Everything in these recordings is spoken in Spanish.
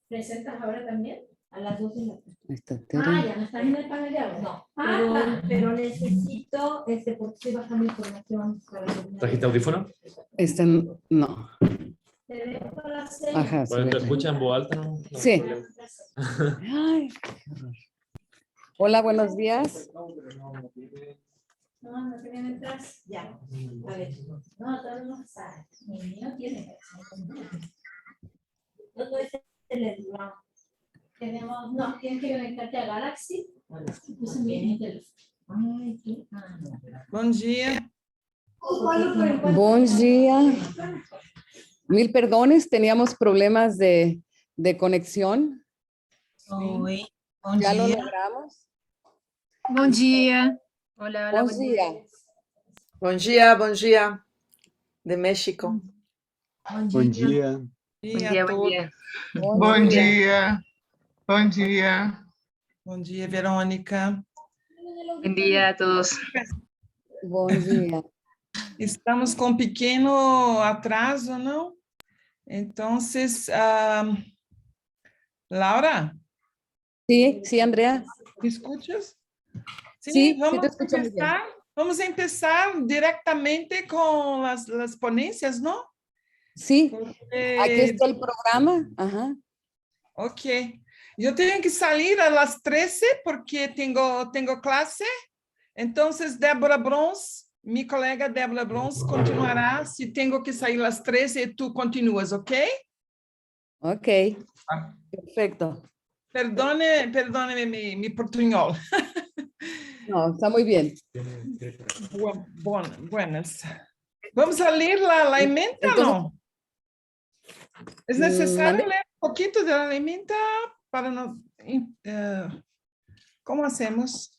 ¿Presentas ahora también? A las 12 de la tarde. Ah, Ya no estás en el panel de ahora. No, pero necesito, porque estoy bajando información para que... ¿Trajiste audífono? No. Te dejo para la cena. Ajá, Bueno, ¿te escuchas en voz alta? No, no Sí. hay problema. Ay, qué horror. Hola, buenos días. No, no quieren entrar. Ya. A ver. No, todavía no está. Mi niño tiene. Todo es el tenemos, no, tienes que conectarte a Galaxy. Entonces mi teléfono. Ay, qué. Bom dia. Buen día. Mil perdones, teníamos problemas de conexión. Oi. Bom Ya lo dia. logramos. Bom dia. Hola, hola, Buen día. Bom dia, de México. Bom dia. Dia a todos. Buen día. Bom dia. Bom dia, Verônica. Buen día a todos. Buen día. Estamos com um pequeno atraso, não? Então, Laura, Sí, sí, Andrea. me escutas? Sí, sí vamos te escucho muy bien. Vamos empezar directamente com as ponências, não? Sí, Porque... aquí está el programa. Ajá. Ok. Eu tenho que sair a las 13 porque tenho classe. Então, Débora Brons, minha colega Débora Brons, continuará. Se tenho que sair às 13 e tu continuas, ok? Ok. Perfecto. Perdone mi portuñol. No, está muy bien. Buenas. Vamos a ler la emenda, Entonces, ¿no? ¿Es necesario ¿mande? leer un poquito de la emenda para no... ¿Cómo hacemos?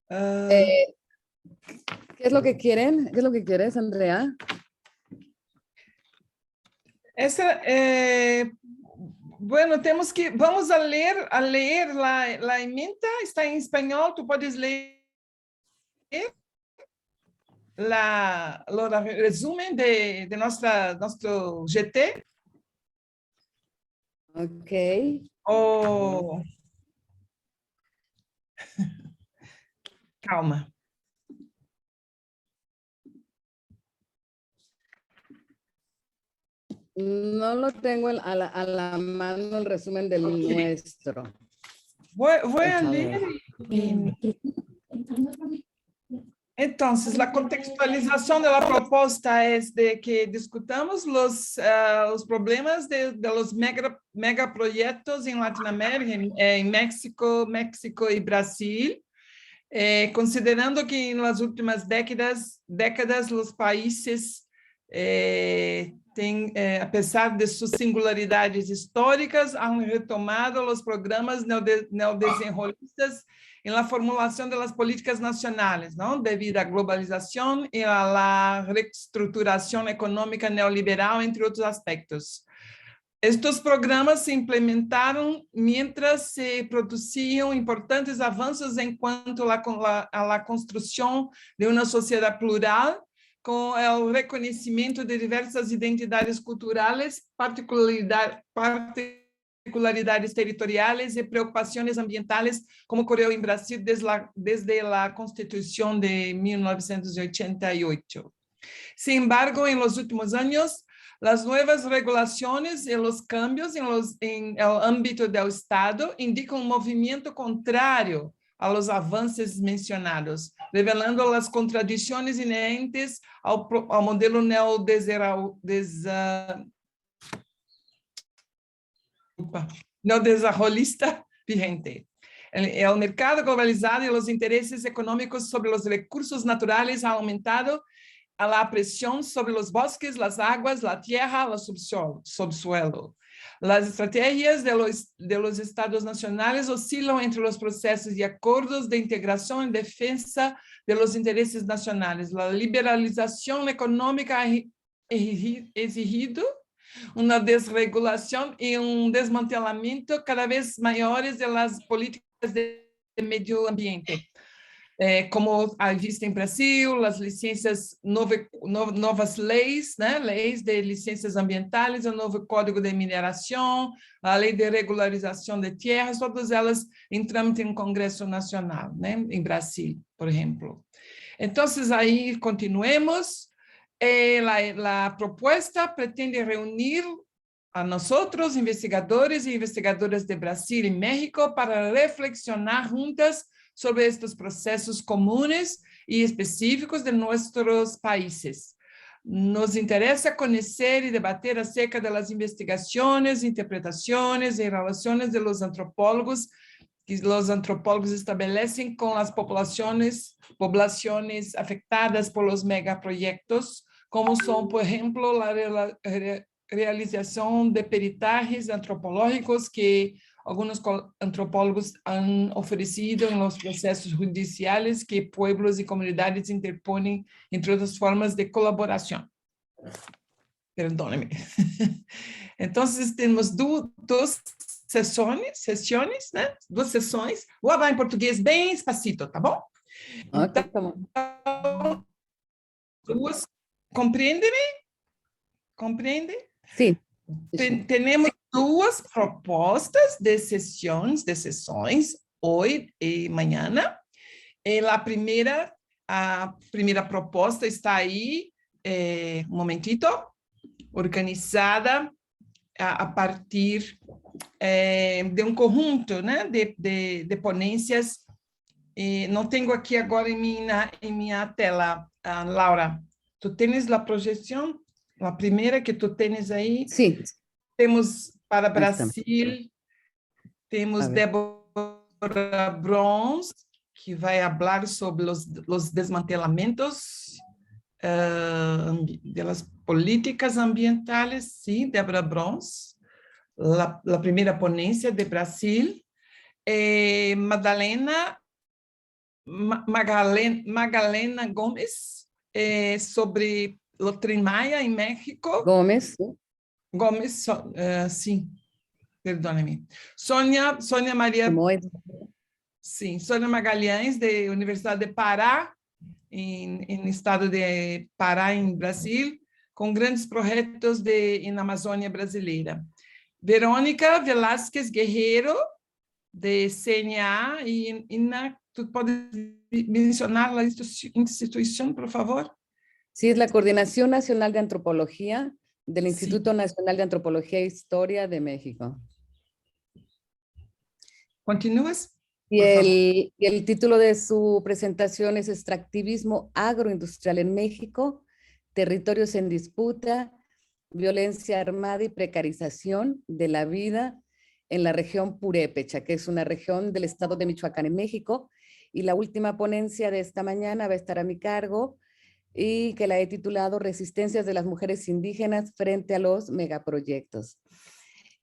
¿Qué es lo que quieren? ¿Qué es lo que quieres, Andrea? Bueno, vamos a leer la emenda, está en español, tú puedes leer el resumen de nuestro GT. Ok. Oh. Calma. No lo tengo a la mano el resumen del nuestro. Voy a leer. Entonces, la contextualización de la propuesta es de que discutamos los problemas de los megaproyectos en Latinoamérica, en México y Brasil, considerando que en las últimas décadas los países a pesar de sus singularidades históricas, han retomado los programas neodesenvolvistas en la formulación de las políticas nacionales, ¿no? Debido a globalización y a la reestructuración económica neoliberal, entre otros aspectos. Estos programas se implementaron mientras se producían importantes avanços en cuanto a la construcción de una sociedad plural, com o reconhecimento de diversas identidades culturais, particularidades territoriais e preocupações ambientais, como ocorreu em Brasil desde a Constituição de 1988. Sin embargo, en los últimos años, las nuevas regulaciones y los cambios en el ámbito del Estado indican un movimiento contrario a los avances mencionados, revelando las contradicciones inherentes al modelo neodesarrollista vigente. El mercado globalizado y los intereses económicos sobre los recursos naturales han aumentado a la presión sobre los bosques, las aguas, la tierra, el subsuelo. Las estrategias de los estados nacionales oscilan entre los procesos y acuerdos de integración en defensa de los intereses nacionales. La liberalización económica ha exigido una desregulación y un desmantelamiento cada vez mayores de las políticas de medio ambiente. como há vista em Brasil, as licenças, novas leis, né? Leis de licenças ambientais, o novo Código de Mineração, a Lei de Regularização de Terras, todas elas em trâmite no Congresso Nacional, né? Em Brasil, por exemplo. Então, aí continuemos. A proposta pretende reunir a nosotros, investigadores e investigadoras de Brasil e México, para reflexionar juntas sobre estes processos comuns e específicos de nossos países. Nos interessa conhecer e debater acerca das investigações, interpretações e relações de los antropólogos que os antropólogos estabelecem com as populações afetadas por los megaproyectos, como são, por exemplo, a realização de peritajes antropológicos que alguns antropólogos han oferecido em los processos judiciais que pueblos e comunidades interpõem entre outras formas de colaboração. Perdóname. Então, temos duas sessões, né? Duas sessões. Vou falar em português bem espacito, tá bom? Ok, tá bom. Duas. Compreende-me? Compreende? Sim. Temos duas propostas de sessões, hoje e amanhã. A primeira proposta está aí, um momentito, organizada a partir de um conjunto, né, de ponências. Não tenho aqui agora em minha tela, Laura. Tu tens a projeção? A primeira que tu tens aí? Sim. Temos para Brasil, temos Débora Brons, que vai falar sobre os desmantelamentos das políticas ambientais. Sim, Débora Brons, a primeira ponência de Brasil. Magalena Gomes, sobre o Tren Maya em México. Gomes. Sim, perdone-me. Sônia Maria. Sim, Sônia Magalhães, da Universidade de Pará, em estado de Pará, em Brasil, com grandes projetos na Amazônia brasileira. Verônica Velázquez Guerreiro, de CNA, e Ina, tu podes mencionar a instituição, por favor? Sí, es la Coordinación Nacional de Antropología del Instituto Nacional de Antropología e Historia de México. ¿Continúas? Y el título de su presentación es Extractivismo agroindustrial en México, territorios en disputa, violencia armada y precarización de la vida en la región Purépecha, que es una región del estado de Michoacán en México. Y la última ponencia de esta mañana va a estar a mi cargo, y que la he titulado Resistencias de las mujeres indígenas frente a los megaproyectos.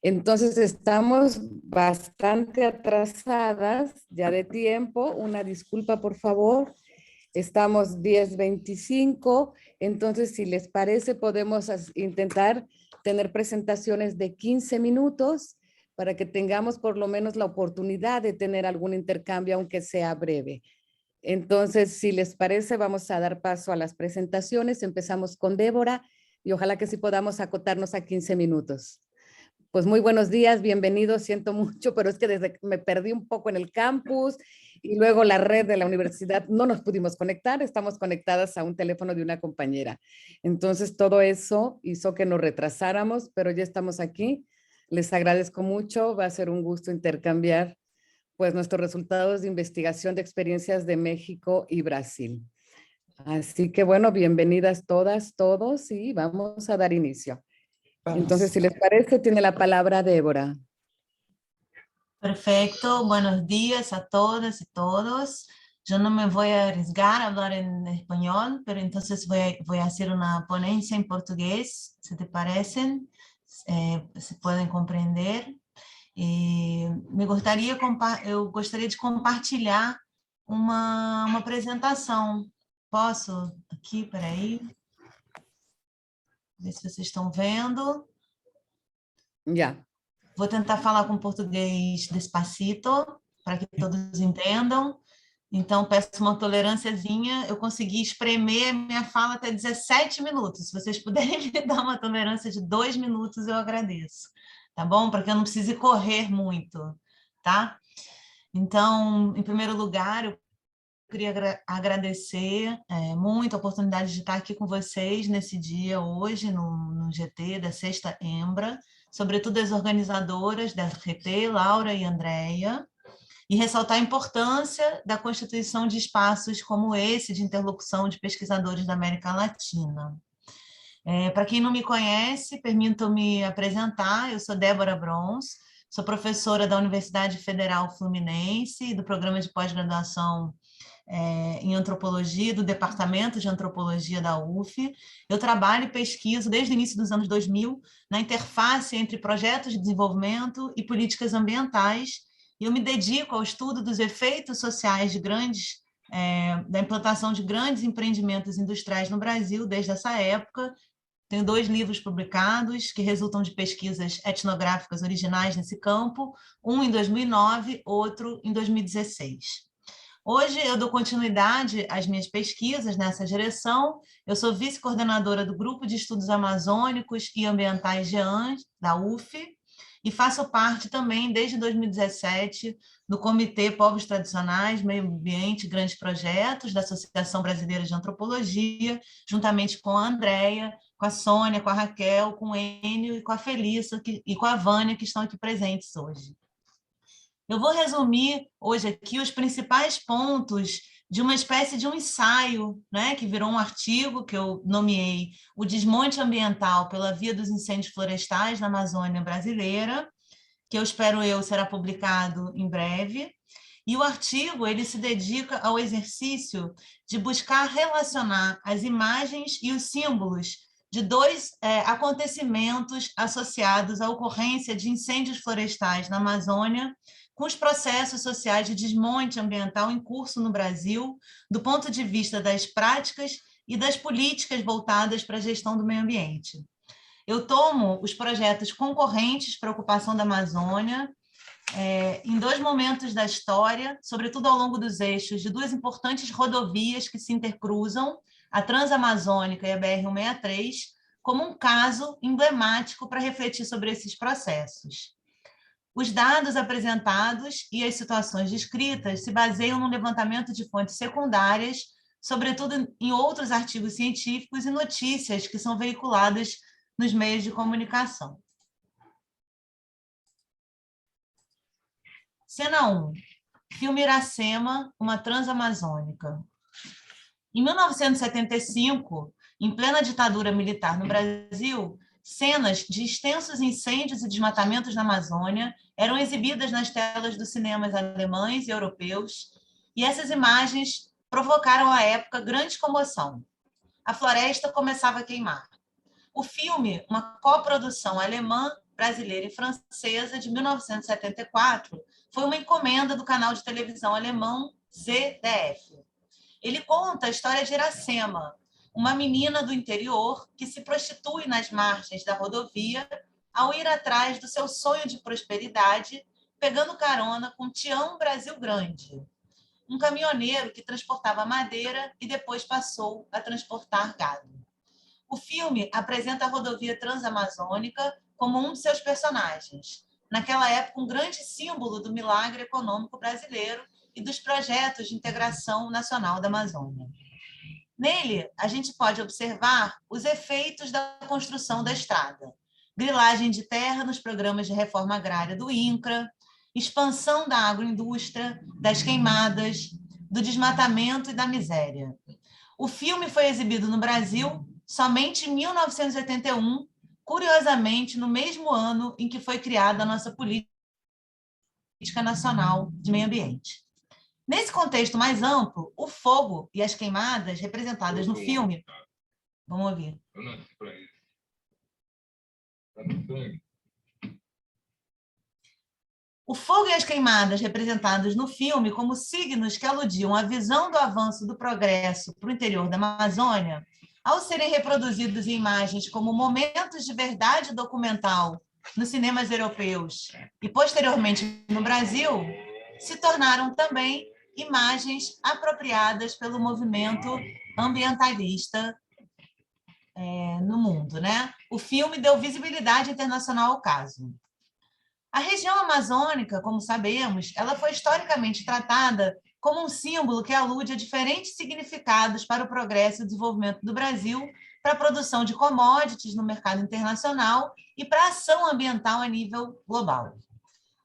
Entonces estamos bastante atrasadas ya de tiempo, una disculpa por favor, estamos 10:25, entonces si les parece podemos intentar tener presentaciones de 15 minutos para que tengamos por lo menos la oportunidad de tener algún intercambio aunque sea breve. Entonces, si les parece, vamos a dar paso a las presentaciones. Empezamos con Débora y ojalá que sí podamos acotarnos a 15 minutos. Pues muy buenos días, bienvenidos, siento mucho, pero es que desde que me perdí un poco en el campus y luego la red de la universidad no nos pudimos conectar, estamos conectadas a un teléfono de una compañera. Entonces, todo eso hizo que nos retrasáramos, pero ya estamos aquí. Les agradezco mucho, va a ser un gusto intercambiar pues nuestros resultados de investigación de experiencias de México y Brasil. Así que bueno, bienvenidas todas, todos y vamos a dar inicio. Entonces, si les parece, tiene la palabra Débora. Perfecto, buenos días a todas y todos. Yo no me voy a arriesgar a hablar en español, pero entonces voy a hacer una ponencia en portugués, si te parecen, se pueden comprender. Eu gostaria de compartilhar uma apresentação. Posso? Aqui, peraí. Ver se vocês estão vendo. Já. Vou tentar falar com português despacito, para que todos entendam. Então, peço uma tolerânciazinha, eu consegui espremer a minha fala até 17 minutos. Se vocês puderem me dar uma tolerância de 2 minutos, eu agradeço, tá bom? Para que eu não precise correr muito, tá? Então, em primeiro lugar, eu queria agradecer muito a oportunidade de estar aqui com vocês nesse dia, hoje, no GT da Sexta Embra, sobretudo as organizadoras da RT, Laura e Andréia, e ressaltar a importância da constituição de espaços como esse de interlocução de pesquisadores da América Latina. Para quem não me conhece, permitam-me apresentar, eu sou Débora Brons, sou professora da Universidade Federal Fluminense e do programa de pós-graduação em Antropologia, do Departamento de Antropologia da UF. Eu trabalho e pesquiso desde o início dos anos 2000 na interface entre projetos de desenvolvimento e políticas ambientais, e eu me dedico ao estudo dos efeitos sociais de da implantação de grandes empreendimentos industriais no Brasil desde essa época. Tenho 2 livros publicados que resultam de pesquisas etnográficas originais nesse campo, um em 2009, outro em 2016. Hoje eu dou continuidade às minhas pesquisas nessa direção. Eu sou vice-coordenadora do Grupo de Estudos Amazônicos e Ambientais GEAN, da UF, e faço parte também, desde 2017, do Comitê Povos Tradicionais, Meio Ambiente e Grandes Projetos, da Associação Brasileira de Antropologia, juntamente com a Andréia, com a Sônia, com a Raquel, com o Enio e com a Felícia e com a Vânia, que estão aqui presentes hoje. Eu vou resumir hoje aqui os principais pontos de uma espécie de um ensaio, né, que virou um artigo que eu nomeei O Desmonte Ambiental pela Via dos Incêndios Florestais na Amazônia Brasileira, que eu espero será publicado em breve. E o artigo ele se dedica ao exercício de buscar relacionar as imagens e os símbolos de 2 acontecimentos associados à ocorrência de incêndios florestais na Amazônia, com os processos sociais de desmonte ambiental em curso no Brasil, do ponto de vista das práticas e das políticas voltadas para a gestão do meio ambiente. Eu tomo os projetos concorrentes para a ocupação da Amazônia em 2 momentos da história, sobretudo ao longo dos eixos de 2 importantes rodovias que se intercruzam, a Transamazônica e a BR-163, como um caso emblemático para refletir sobre esses processos. Os dados apresentados e as situações descritas se baseiam no levantamento de fontes secundárias, sobretudo em outros artigos científicos e notícias que são veiculadas nos meios de comunicação. Cena 1. Filme Iracema, uma Transamazônica. Em 1975, em plena ditadura militar no Brasil, cenas de extensos incêndios e desmatamentos na Amazônia eram exibidas nas telas dos cinemas alemães e europeus, e essas imagens provocaram à época grande comoção. A floresta começava a queimar. O filme, uma coprodução alemã, brasileira e francesa de 1974, foi uma encomenda do canal de televisão alemão ZDF. Ele conta a história de Iracema, uma menina do interior que se prostitui nas margens da rodovia ao ir atrás do seu sonho de prosperidade, pegando carona com Tião Brasil Grande, um caminhoneiro que transportava madeira e depois passou a transportar gado. O filme apresenta a rodovia Transamazônica como um de seus personagens, naquela época um grande símbolo do milagre econômico brasileiro e dos projetos de integração nacional da Amazônia. Nele, a gente pode observar os efeitos da construção da estrada, grilagem de terra nos programas de reforma agrária do INCRA, expansão da agroindústria, das queimadas, do desmatamento e da miséria. O filme foi exibido no Brasil somente em 1981, curiosamente no mesmo ano em que foi criada a nossa Política Nacional de Meio Ambiente. Nesse contexto mais amplo, o fogo e as queimadas representadas no filme... Vamos ouvir. O fogo e as queimadas representados no filme como signos que aludiam à visão do avanço do progresso para o interior da Amazônia, ao serem reproduzidos em imagens como momentos de verdade documental nos cinemas europeus e, posteriormente, no Brasil, se tornaram também imagens apropriadas pelo movimento ambientalista no mundo, né? O filme deu visibilidade internacional ao caso. A região amazônica, como sabemos, ela foi historicamente tratada como um símbolo que alude a diferentes significados para o progresso e o desenvolvimento do Brasil, para a produção de commodities no mercado internacional e para a ação ambiental a nível global.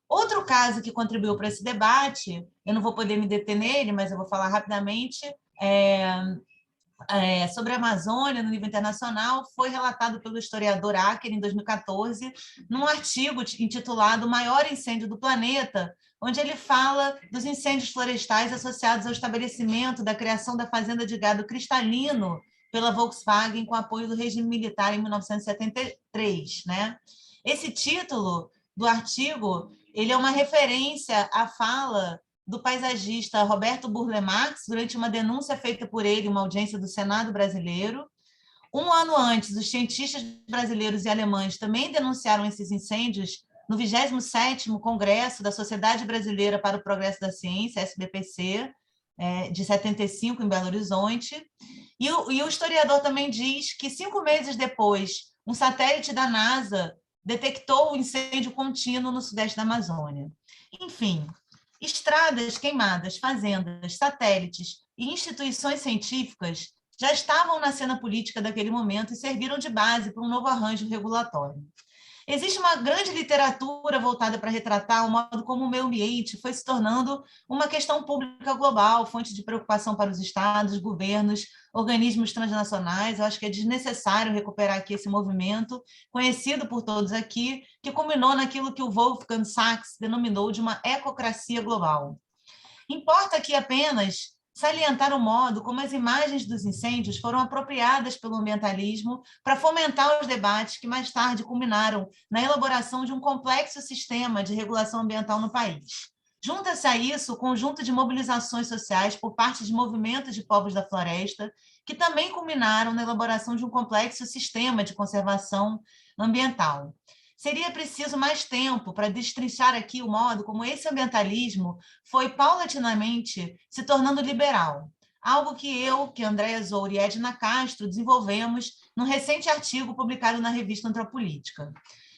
Outro caso que contribuiu para esse debate, eu não vou poder me deter nele, mas eu vou falar rapidamente, sobre a Amazônia no nível internacional, foi relatado pelo historiador Acker em 2014, num artigo intitulado O Maior Incêndio do Planeta, onde ele fala dos incêndios florestais associados ao estabelecimento da criação da fazenda de gado cristalino pela Volkswagen com apoio do regime militar em 1973, né? Esse título do artigo, ele é uma referência à fala do paisagista Roberto Burle Marx, durante uma denúncia feita por ele em uma audiência do Senado brasileiro. Um ano antes, os cientistas brasileiros e alemães também denunciaram esses incêndios no 27º Congresso da Sociedade Brasileira para o Progresso da Ciência, SBPC, de 75, em Belo Horizonte. E o historiador também diz que 5 meses depois, um satélite da NASA detectou o incêndio contínuo no sudeste da Amazônia. Enfim, estradas queimadas, fazendas, satélites e instituições científicas já estavam na cena política daquele momento e serviram de base para um novo arranjo regulatório. Existe uma grande literatura voltada para retratar o modo como o meio ambiente foi se tornando uma questão pública global, fonte de preocupação para os estados, governos, organismos transnacionais. Eu acho que é desnecessário recuperar aqui esse movimento, conhecido por todos aqui, que culminou naquilo que o Wolfgang Sachs denominou de uma ecocracia global. Importa aqui apenas salientar o modo como as imagens dos incêndios foram apropriadas pelo ambientalismo para fomentar os debates que mais tarde culminaram na elaboração de um complexo sistema de regulação ambiental no país. Junta-se a isso o conjunto de mobilizações sociais por parte de movimentos de povos da floresta, que também culminaram na elaboração de um complexo sistema de conservação ambiental. Seria preciso mais tempo para destrinchar aqui o modo como esse ambientalismo foi paulatinamente se tornando liberal, algo que Andréa Zour e Edna Castro desenvolvemos num recente artigo publicado na revista Antropolítica.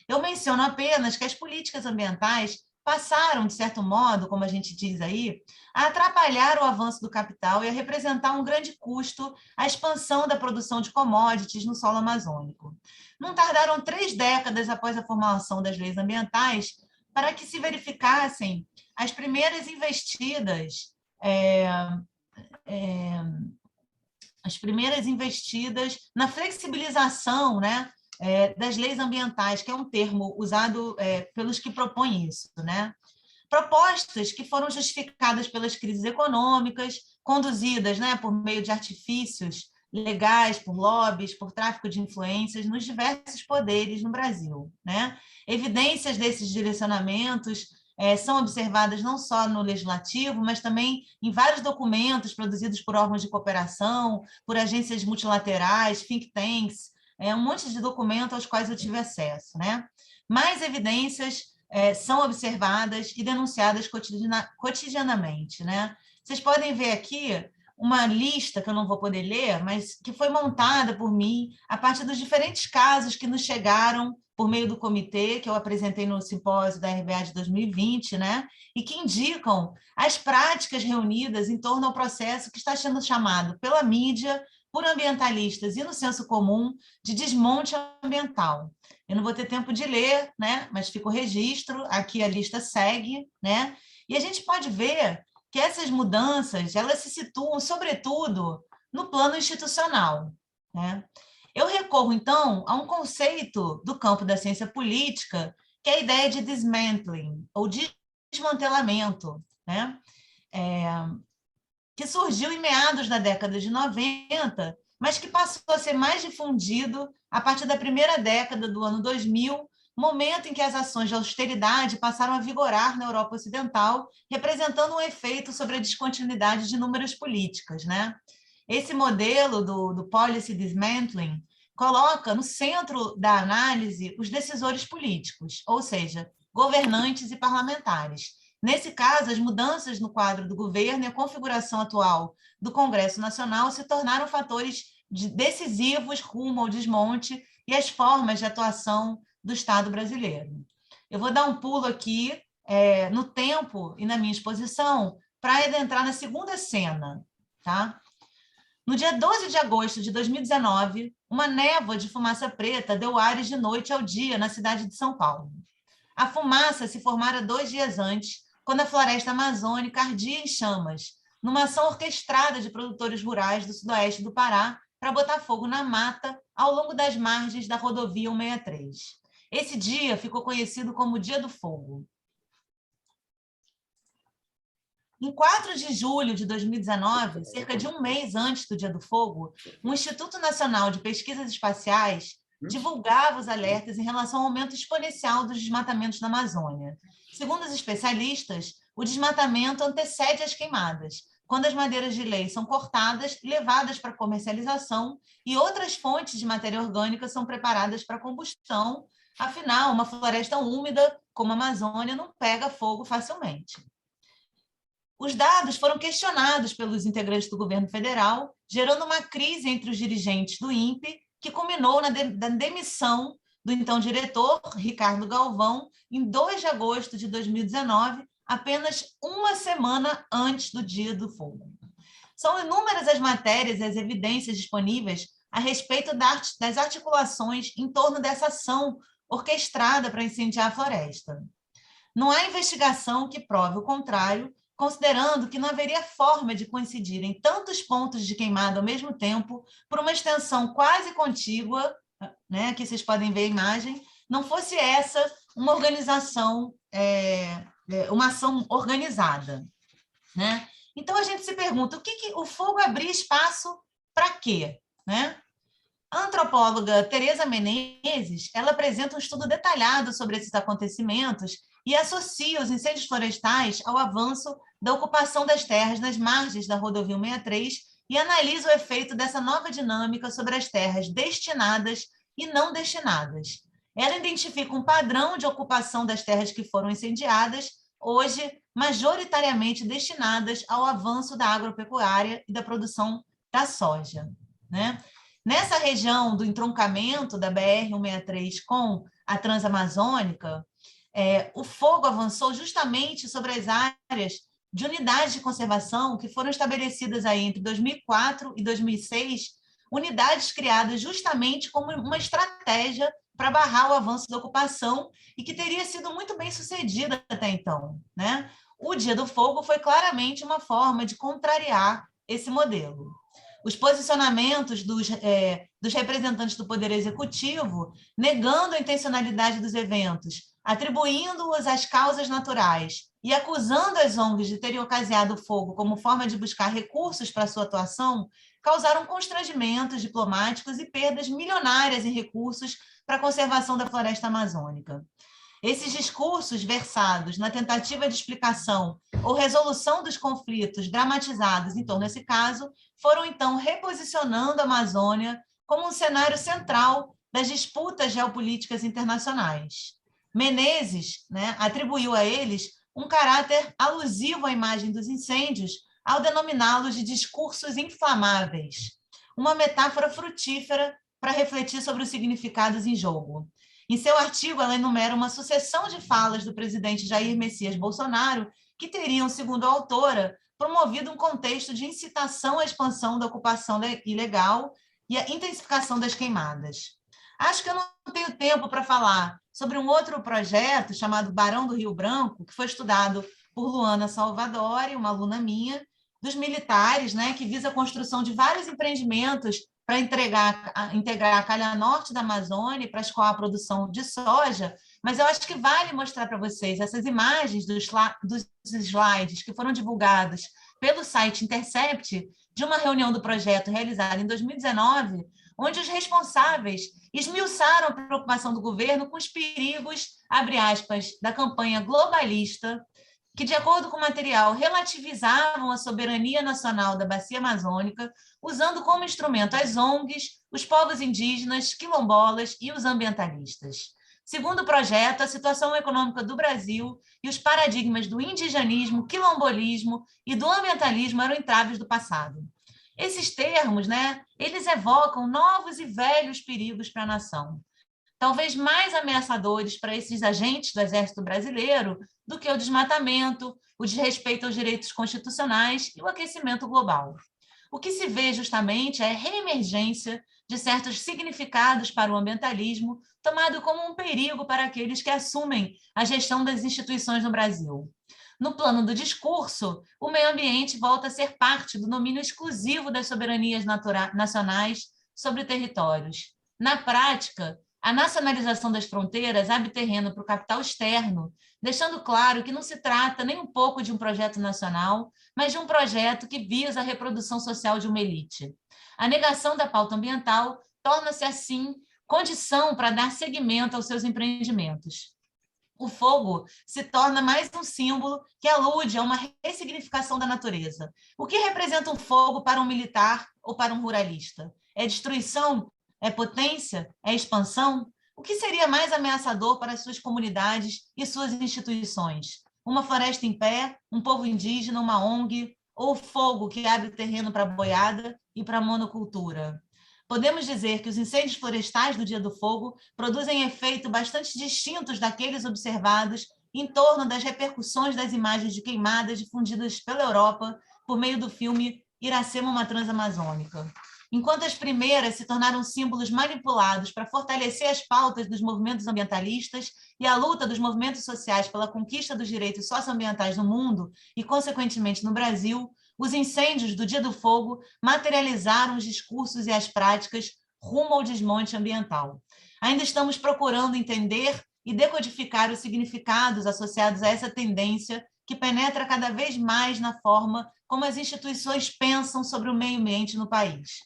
Eu menciono apenas que as políticas ambientais passaram, de certo modo, como a gente diz aí, a atrapalhar o avanço do capital e a representar um grande custo à expansão da produção de commodities no solo amazônico. Não tardaram 3 décadas após a formulação das leis ambientais para que se verificassem as primeiras investidas na flexibilização, né, das leis ambientais, que é um termo usado pelos que propõem isso, né? Propostas que foram justificadas pelas crises econômicas, conduzidas, né, por meio de artifícios legais, por lobbies, por tráfico de influências nos diversos poderes no Brasil, né? Evidências desses direcionamentos são observadas não só no legislativo, mas também em vários documentos produzidos por órgãos de cooperação, por agências multilaterais, think tanks, um monte de documentos aos quais eu tive acesso, né? Mais evidências são observadas e denunciadas cotidianamente, né? Vocês podem ver aqui uma lista que eu não vou poder ler, mas que foi montada por mim a partir dos diferentes casos que nos chegaram por meio do comitê, que eu apresentei no simpósio da RBA de 2020, né? E que indicam as práticas reunidas em torno ao processo que está sendo chamado pela mídia, por ambientalistas e no senso comum, de desmonte ambiental. Eu não vou ter tempo de ler, né? Mas fica o registro, aqui a lista segue, né? E a gente pode ver que essas mudanças, elas se situam, sobretudo, no plano institucional, né? Eu recorro, então, a um conceito do campo da ciência política, que é a ideia de dismantling, ou desmantelamento, né? Que surgiu em meados da década de 90, mas que passou a ser mais difundido a partir da primeira década do ano 2000, momento em que as ações de austeridade passaram a vigorar na Europa Ocidental, representando um efeito sobre a descontinuidade de inúmeras políticas, né? Esse modelo do policy dismantling coloca no centro da análise os decisores políticos, ou seja, governantes e parlamentares, Nesse caso, as mudanças no quadro do governo e a configuração atual do Congresso Nacional se tornaram fatores decisivos rumo ao desmonte e às formas de atuação do Estado brasileiro. Eu vou dar um pulo aqui no tempo e na minha exposição para entrar na segunda cena, tá? No dia 12 de agosto de 2019, uma névoa de fumaça preta deu ares de noite ao dia na cidade de São Paulo. A fumaça se formara 2 dias antes, quando a floresta amazônica ardia em chamas, numa ação orquestrada de produtores rurais do sudoeste do Pará para botar fogo na mata ao longo das margens da rodovia 163. Esse dia ficou conhecido como Dia do Fogo. Em 4 de julho de 2019, cerca de um mês antes do Dia do Fogo, o Instituto Nacional de Pesquisas Espaciais divulgava os alertas em relação ao aumento exponencial dos desmatamentos na Amazônia. Segundo os especialistas, o desmatamento antecede as queimadas, quando as madeiras de lei são cortadas, levadas para comercialização e outras fontes de matéria orgânica são preparadas para combustão. Afinal, uma floresta úmida como a Amazônia não pega fogo facilmente. Os dados foram questionados pelos integrantes do governo federal, gerando uma crise entre os dirigentes do INPE, que culminou na demissão do então diretor, Ricardo Galvão, em 2 de agosto de 2019, apenas uma semana antes do Dia do Fogo. São inúmeras as matérias e as evidências disponíveis a respeito das articulações em torno dessa ação orquestrada para incendiar a floresta. Não há investigação que prove o contrário, considerando que não haveria forma de coincidirem tantos pontos de queimada ao mesmo tempo por uma extensão quase contígua, né? Aqui vocês podem ver a imagem, não fosse essa uma organização, uma ação organizada, né? Então, a gente se pergunta, o fogo abria espaço para quê, né? A antropóloga Tereza Menezes, ela apresenta um estudo detalhado sobre esses acontecimentos e associa os incêndios florestais ao avanço da ocupação das terras nas margens da rodovia 163 e analisa o efeito dessa nova dinâmica sobre as terras destinadas e não destinadas. Ela identifica um padrão de ocupação das terras que foram incendiadas, hoje majoritariamente destinadas ao avanço da agropecuária e da produção da soja, né? Nessa região do entroncamento da BR-163 com a Transamazônica, o fogo avançou justamente sobre as áreas de unidades de conservação que foram estabelecidas aí entre 2004 e 2006, unidades criadas justamente como uma estratégia para barrar o avanço da ocupação e que teria sido muito bem sucedida até então, né? O Dia do Fogo foi claramente uma forma de contrariar esse modelo. Os posicionamentos dos representantes do Poder Executivo, negando a intencionalidade dos eventos, atribuindo-os às causas naturais e acusando as ONGs de terem ocasionado o fogo como forma de buscar recursos para sua atuação, causaram constrangimentos diplomáticos e perdas milionárias em recursos para a conservação da floresta amazônica. Esses discursos versados na tentativa de explicação ou resolução dos conflitos dramatizados em torno desse caso foram, então, reposicionando a Amazônia como um cenário central das disputas geopolíticas internacionais. Menezes, né, atribuiu a eles um caráter alusivo à imagem dos incêndios ao denominá-los de discursos inflamáveis, uma metáfora frutífera para refletir sobre os significados em jogo. Em seu artigo, ela enumera uma sucessão de falas do presidente Jair Messias Bolsonaro que teriam, segundo a autora, promovido um contexto de incitação à expansão da ocupação ilegal e à intensificação das queimadas. Acho que eu não tenho tempo para falar sobre um outro projeto chamado Barão do Rio Branco, que foi estudado por Luana Salvadori, uma aluna minha, dos militares, né, que visa a construção de vários empreendimentos para integrar a calha norte da Amazônia para escoar a produção de soja, mas eu acho que vale mostrar para vocês essas imagens dos slides que foram divulgados pelo site Intercept, de uma reunião do projeto realizada em 2019, onde os responsáveis esmiuçaram a preocupação do governo com os perigos, abre aspas, da campanha globalista, que, de acordo com o material, relativizavam a soberania nacional da Bacia Amazônica, usando como instrumento as ONGs, os povos indígenas, quilombolas e os ambientalistas. Segundo o projeto, a situação econômica do Brasil e os paradigmas do indigenismo, quilombolismo e do ambientalismo eram entraves do passado. Esses termos, né, eles evocam novos e velhos perigos para a nação, talvez mais ameaçadores para esses agentes do Exército Brasileiro do que o desmatamento, o desrespeito aos direitos constitucionais e o aquecimento global. O que se vê justamente é a reemergência de certos significados para o ambientalismo, tomado como um perigo para aqueles que assumem a gestão das instituições no Brasil. No plano do discurso, o meio ambiente volta a ser parte do domínio exclusivo das soberanias nacionais sobre territórios. Na prática, a nacionalização das fronteiras abre terreno para o capital externo, deixando claro que não se trata nem um pouco de um projeto nacional, mas de um projeto que visa a reprodução social de uma elite. A negação da pauta ambiental torna-se, assim, condição para dar seguimento aos seus empreendimentos. O fogo se torna mais um símbolo que alude a uma ressignificação da natureza. O que representa um fogo para um militar ou para um ruralista? É destruição? É potência? É expansão? O que seria mais ameaçador para as suas comunidades e suas instituições? Uma floresta em pé, um povo indígena, uma ONG, ou fogo que abre terreno para a boiada e para a monocultura? Podemos dizer que os incêndios florestais do Dia do Fogo produzem efeitos bastante distintos daqueles observados em torno das repercussões das imagens de queimadas difundidas pela Europa por meio do filme Iracema, uma Transamazônica. Enquanto as primeiras se tornaram símbolos manipulados para fortalecer as pautas dos movimentos ambientalistas e a luta dos movimentos sociais pela conquista dos direitos socioambientais no mundo e, consequentemente, no Brasil, os incêndios do Dia do Fogo materializaram os discursos e as práticas rumo ao desmonte ambiental. Ainda estamos procurando entender e decodificar os significados associados a essa tendência que penetra cada vez mais na forma como as instituições pensam sobre o meio ambiente no país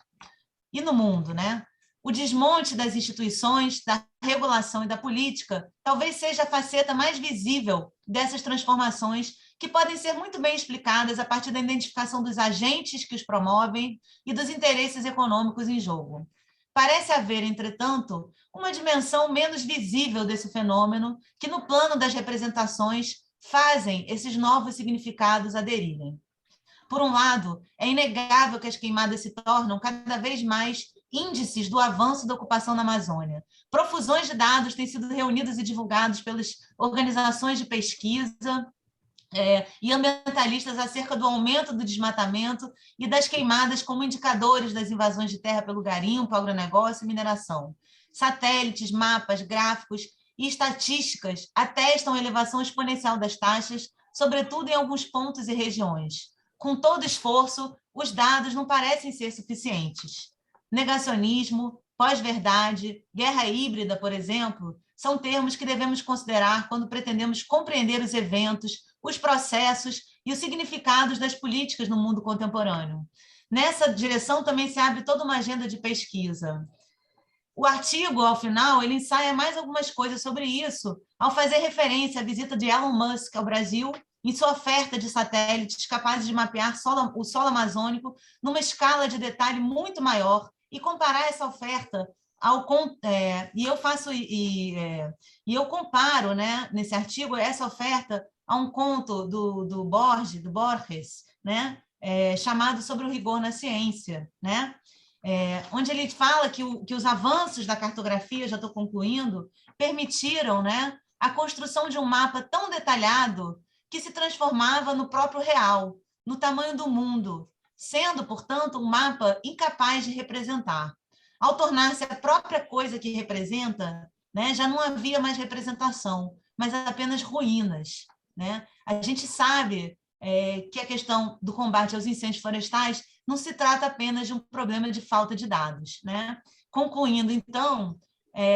e no mundo, né? O desmonte das instituições, da regulação e da política talvez seja a faceta mais visível dessas transformações, que podem ser muito bem explicadas a partir da identificação dos agentes que os promovem e dos interesses econômicos em jogo. Parece haver, entretanto, uma dimensão menos visível desse fenômeno que, no plano das representações, fazem esses novos significados aderirem. Por um lado, é inegável que as queimadas se tornam cada vez mais índices do avanço da ocupação na Amazônia. Profusões de dados têm sido reunidos e divulgados pelas organizações de pesquisa e ambientalistas acerca do aumento do desmatamento e das queimadas como indicadores das invasões de terra pelo garimpo, agronegócio e mineração. Satélites, mapas, gráficos e estatísticas atestam a elevação exponencial das taxas, sobretudo em alguns pontos e regiões. Com todo esforço, os dados não parecem ser suficientes. Negacionismo, pós-verdade, guerra híbrida, por exemplo, são termos que devemos considerar quando pretendemos compreender os eventos, os processos e os significados das políticas no mundo contemporâneo. Nessa direção também se abre toda uma agenda de pesquisa. O artigo, ao final, ele ensaia mais algumas coisas sobre isso, ao fazer referência à visita de Elon Musk ao Brasil em sua oferta de satélites capazes de mapear o solo amazônico numa escala de detalhe muito maior e comparar essa oferta eu comparo, né, nesse artigo, essa oferta a um conto do Borges, né, chamado Sobre o Rigor na Ciência, né, onde ele fala que os avanços da cartografia, já estou concluindo, permitiram, né, a construção de um mapa tão detalhado que se transformava no próprio real, no tamanho do mundo, sendo, portanto, um mapa incapaz de representar. Ao tornar-se a própria coisa que representa, né, já não havia mais representação, mas apenas ruínas, né? A gente sabe que a questão do combate aos incêndios florestais não se trata apenas de um problema de falta de dados, né? Concluindo, então,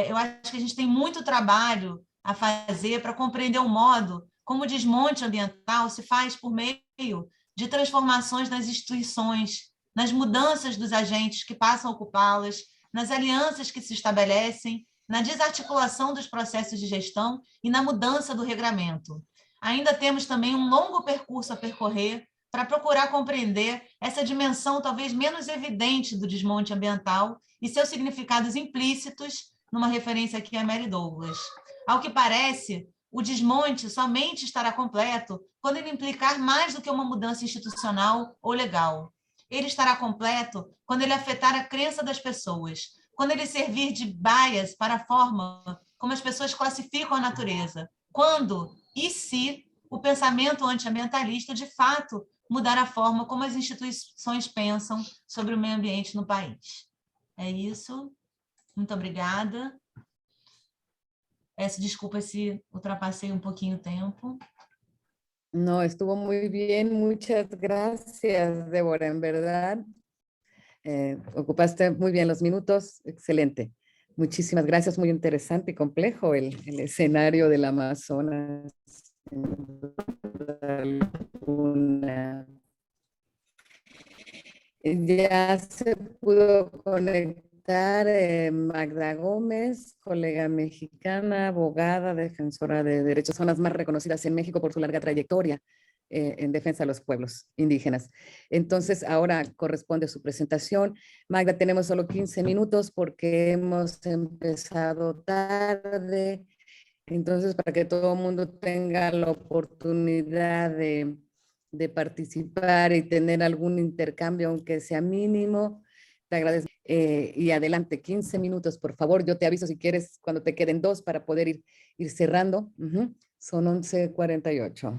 eu acho que a gente tem muito trabalho a fazer para compreender o modo como o desmonte ambiental se faz por meio de transformações nas instituições, nas mudanças dos agentes que passam a ocupá-las, nas alianças que se estabelecem, na desarticulação dos processos de gestão e na mudança do regramento. Ainda temos também um longo percurso a percorrer para procurar compreender essa dimensão talvez menos evidente do desmonte ambiental e seus significados implícitos, numa referência aqui a Mary Douglas. Ao que parece, o desmonte somente estará completo quando ele implicar mais do que uma mudança institucional ou legal. Ele estará completo quando ele afetar a crença das pessoas, quando ele servir de bias para a forma como as pessoas classificam a natureza, quando e se o pensamento antiambientalista, de fato, mudar a forma como as instituições pensam sobre o meio ambiente no país. É isso. Muito obrigada. Peço desculpa se ultrapassei um pouquinho o tempo. No, estuvo muy bien. Muchas gracias, Débora, en verdad. Ocupaste muy bien los minutos. Excelente. Muchísimas gracias. Muy interesante y complejo el escenario del Amazonas. Ya se pudo conectar Magda Gómez, colega mexicana, abogada, defensora de derechos, son las más reconocidas en México por su larga trayectoria en defensa de los pueblos indígenas. Entonces, ahora corresponde su presentación. Magda, tenemos solo 15 minutos porque hemos empezado tarde. Entonces, para que todo el mundo tenga la oportunidad de participar y tener algún intercambio, aunque sea mínimo, te agradezco. Y adelante, 15 minutos, por favor. Yo te aviso si quieres cuando te queden 2 para poder ir cerrando. Son 11:48.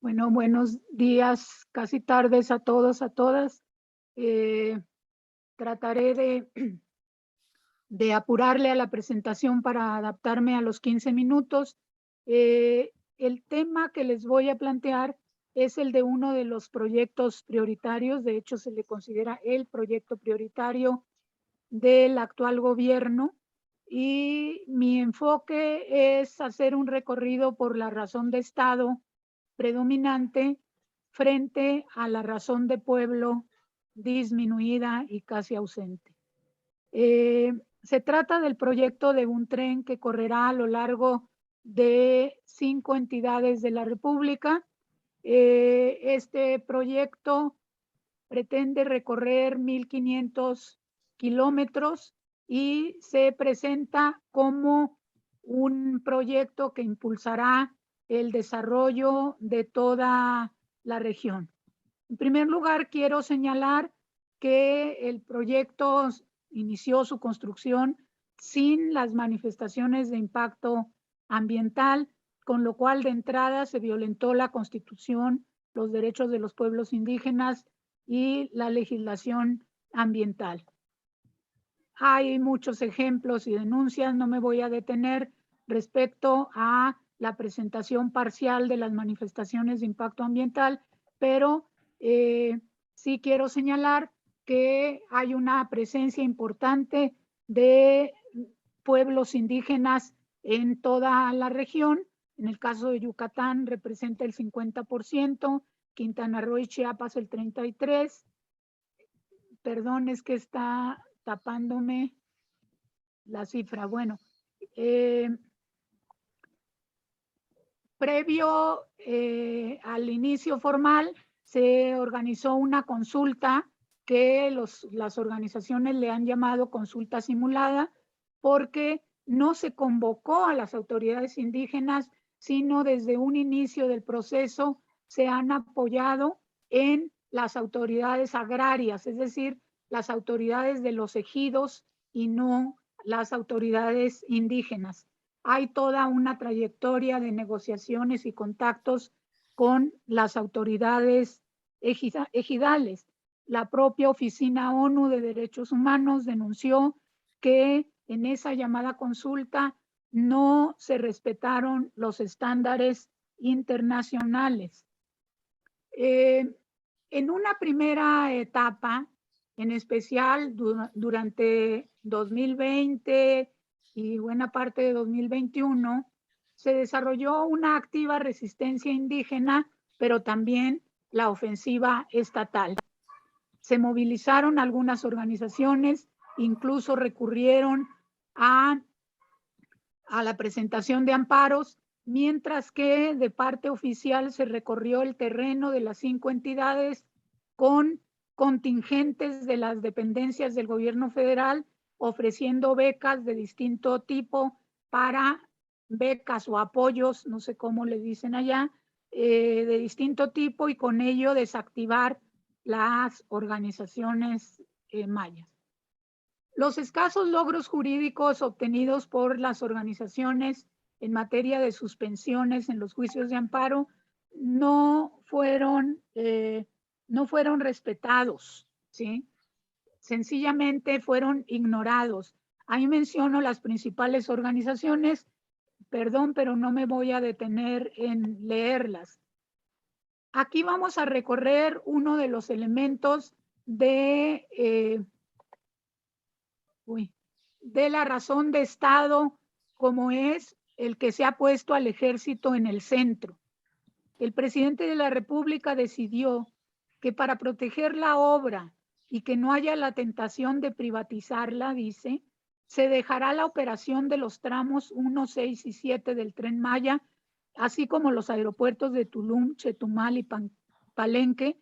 Bueno, buenos días, casi tardes a todos, a todas. Trataré de apurarle a la presentación para adaptarme a los 15 minutos. El tema que les voy a plantear es el de uno de los proyectos prioritarios, de hecho se le considera el proyecto prioritario del actual gobierno, y mi enfoque es hacer un recorrido por la razón de Estado predominante frente a la razón de pueblo disminuida y casi ausente. Se trata del proyecto de un tren que correrá a lo largo de 5 entidades de la República. Este proyecto pretende recorrer 1,500 kilómetros y se presenta como un proyecto que impulsará el desarrollo de toda la región. En primer lugar, quiero señalar que el proyecto inició su construcción sin las manifestaciones de impacto ambiental, con lo cual de entrada se violentó la Constitución, los derechos de los pueblos indígenas y la legislación ambiental. Hay muchos ejemplos y denuncias, no me voy a detener respecto a la presentación parcial de las manifestaciones de impacto ambiental, pero sí quiero señalar que hay una presencia importante de pueblos indígenas en toda la región. En el caso de Yucatán representa el 50%, Quintana Roo y Chiapas el 33%. Perdón, es que está tapándome la cifra. Bueno, previo al inicio formal se organizó una consulta que las organizaciones le han llamado consulta simulada, porque no se convocó a las autoridades indígenas, sino desde un inicio del proceso se han apoyado en las autoridades agrarias, es decir, las autoridades de los ejidos y no las autoridades indígenas. Hay toda una trayectoria de negociaciones y contactos con las autoridades ejidales. La propia Oficina ONU de Derechos Humanos denunció que en esa llamada consulta no se respetaron los estándares internacionales. En una primera etapa, en especial durante 2020 y buena parte de 2021, se desarrolló una activa resistencia indígena, pero también la ofensiva estatal. Se movilizaron algunas organizaciones, incluso recurrieron a la presentación de amparos mientras que de parte oficial se recorrió el terreno de las 5 entidades con contingentes de las dependencias del gobierno federal, ofreciendo becas de distinto tipo para becas o apoyos, no sé cómo le dicen allá, de distinto tipo, y con ello desactivar las organizaciones mayas. Los escasos logros jurídicos obtenidos por las organizaciones en materia de suspensiones en los juicios de amparo no fueron respetados, ¿sí? Sencillamente fueron ignorados. Ahí menciono las principales organizaciones, perdón, pero no me voy a detener en leerlas. Aquí vamos a recorrer uno de los elementos de la razón de Estado, como es el que se ha puesto al ejército en el centro. El presidente de la República decidió que para proteger la obra y que no haya la tentación de privatizarla, dice, se dejará la operación de los tramos 1, 6 y 7 del Tren Maya, así como los aeropuertos de Tulum, Chetumal y Palenque,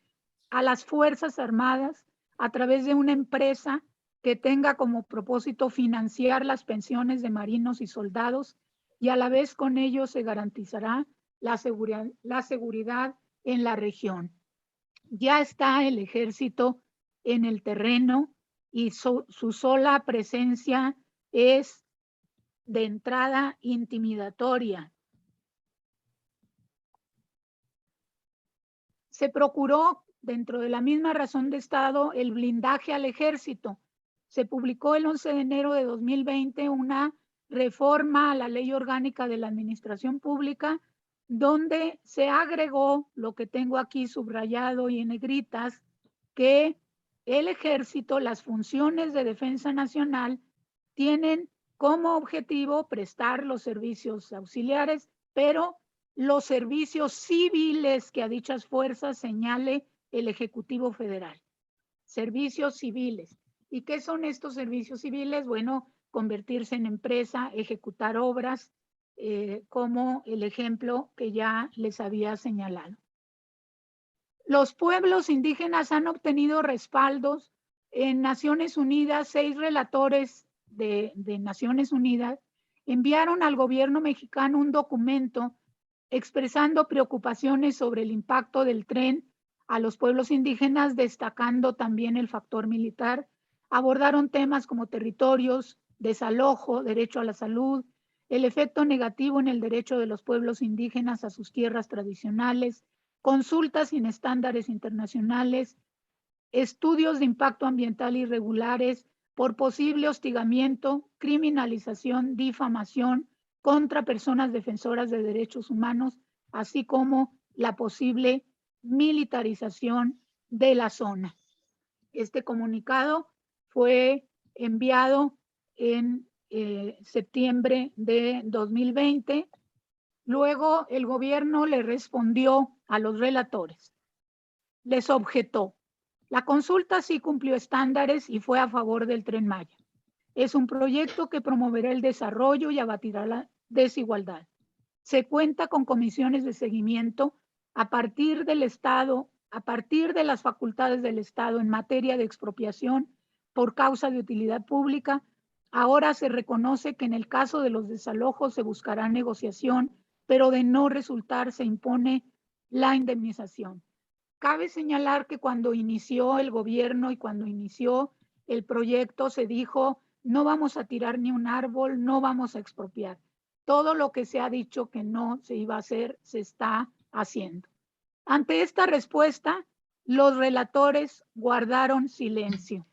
a las Fuerzas Armadas a través de una empresa que tenga como propósito financiar las pensiones de marinos y soldados, y a la vez con ello se garantizará la seguridad en la región. Ya está el ejército en el terreno y su sola presencia es de entrada intimidatoria. Se procuró, dentro de la misma razón de Estado, el blindaje al ejército. Se publicó el 11 de enero de 2020 una reforma a la Ley Orgánica de la Administración Pública, donde se agregó lo que tengo aquí subrayado y en negritas, que el ejército, las funciones de defensa nacional, tienen como objetivo prestar los servicios auxiliares, pero los servicios civiles que a dichas fuerzas señale el Ejecutivo Federal. Servicios civiles. ¿Y qué son estos servicios civiles? Bueno, convertirse en empresa, ejecutar obras, como el ejemplo que ya les había señalado. Los pueblos indígenas han obtenido respaldos en Naciones Unidas. 6 relatores de Naciones Unidas enviaron al gobierno mexicano un documento expresando preocupaciones sobre el impacto del tren a los pueblos indígenas, destacando también el factor militar. Abordaron temas como territorios, desalojo, derecho a la salud, el efecto negativo en el derecho de los pueblos indígenas a sus tierras tradicionales, consultas sin estándares internacionales, estudios de impacto ambiental irregulares por posible hostigamiento, criminalización, difamación contra personas defensoras de derechos humanos, así como la posible militarización de la zona. Este comunicado fue enviado en septiembre de 2020. Luego el gobierno le respondió a los relatores. Les objetó. La consulta sí cumplió estándares y fue a favor del Tren Maya. Es un proyecto que promoverá el desarrollo y abatirá la desigualdad. Se cuenta con comisiones de seguimiento a partir del Estado, a partir de las facultades del Estado en materia de expropiación por causa de utilidad pública. Ahora se reconoce que en el caso de los desalojos se buscará negociación, pero de no resultar se impone la indemnización. Cabe señalar que cuando inició el gobierno y cuando inició el proyecto se dijo: no vamos a tirar ni un árbol, no vamos a expropiar. Todo lo que se ha dicho que no se iba a hacer, se está haciendo. Ante esta respuesta, los relatores guardaron silencio.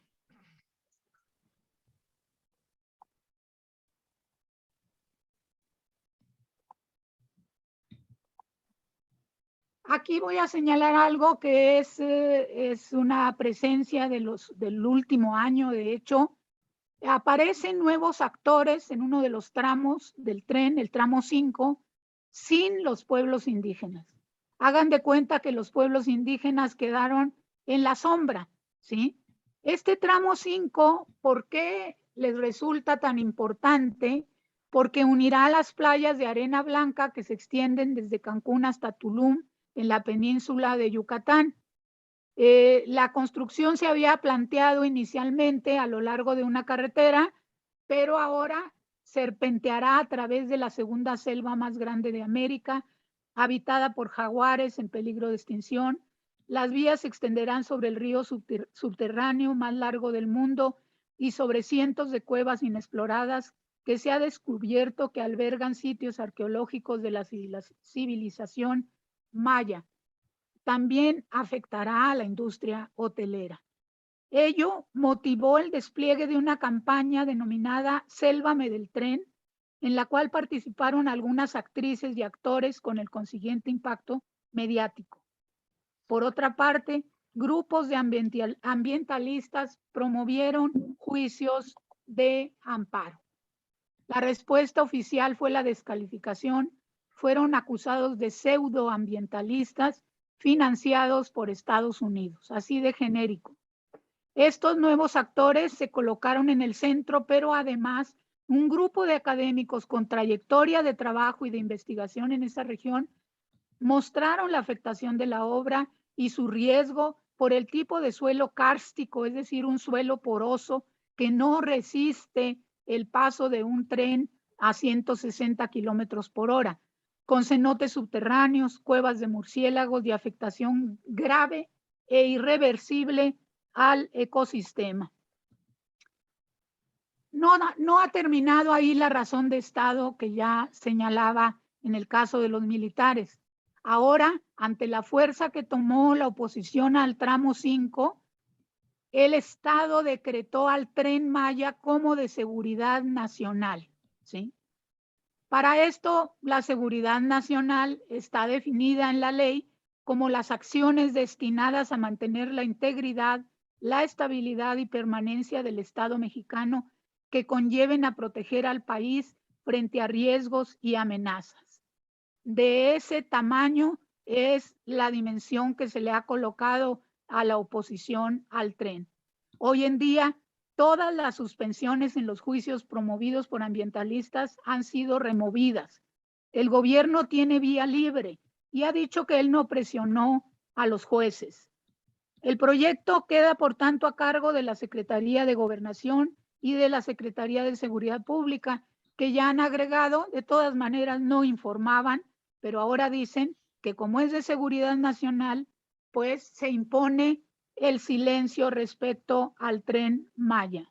Aquí voy a señalar algo que es una presencia del último año. De hecho, aparecen nuevos actores en uno de los tramos del tren, el tramo 5, sin los pueblos indígenas. Hagan de cuenta que los pueblos indígenas quedaron en la sombra, ¿sí? Este tramo 5, ¿por qué les resulta tan importante? porque unirá las playas de arena blanca que se extienden desde Cancún hasta Tulum en la península de Yucatán. La construcción se había planteado inicialmente a lo largo de una carretera, pero ahora serpenteará a través de la segunda selva más grande de América, habitada por jaguares en peligro de extinción. Las vías se extenderán sobre el río subterráneo más largo del mundo y sobre cientos de cuevas inexploradas que se ha descubierto que albergan sitios arqueológicos de la civilización maya. También afectará a la industria hotelera. Ello motivó el despliegue de una campaña denominada Sélvame del Tren, en la cual participaron algunas actrices y actores con el consiguiente impacto mediático. Por otra parte, grupos de ambientalistas promovieron juicios de amparo. La respuesta oficial fue la descalificación. Fueron acusados de pseudoambientalistas financiados por Estados Unidos, así de genérico. Estos nuevos actores se colocaron en el centro, pero además un grupo de académicos con trayectoria de trabajo y de investigación en esa región mostraron la afectación de la obra y su riesgo por el tipo de suelo kárstico, es decir, un suelo poroso que no resiste el paso de un tren a 160 kilómetros por hora, con cenotes subterráneos, cuevas de murciélagos y afectación grave e irreversible al ecosistema. No ha terminado ahí la razón de Estado que ya señalaba en el caso de los militares. Ahora, ante la fuerza que tomó la oposición al tramo 5, el Estado decretó al Tren Maya como de seguridad nacional, ¿sí? Para esto, la seguridad nacional está definida en la ley como las acciones destinadas a mantener la integridad, la estabilidad y permanencia del Estado mexicano que conlleven a proteger al país frente a riesgos y amenazas. De ese tamaño es la dimensión que se le ha colocado a la oposición al tren. Hoy en día, todas las suspensiones en los juicios promovidos por ambientalistas han sido removidas. El gobierno tiene vía libre y ha dicho que él no presionó a los jueces. El proyecto queda, por tanto, a cargo de la Secretaría de Gobernación y de la Secretaría de Seguridad Pública, que ya han agregado, de todas maneras no informaban, pero ahora dicen que como es de seguridad nacional, pues se impone el silencio respecto al Tren Maya.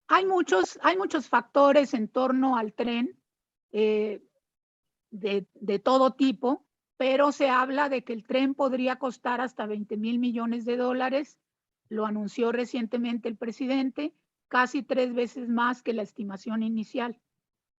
Hay muchos factores en torno al tren de todo tipo, pero se habla de que el tren podría costar hasta 20,000 millones de dólares. Lo anunció recientemente el presidente, casi 3 veces más que la estimación inicial.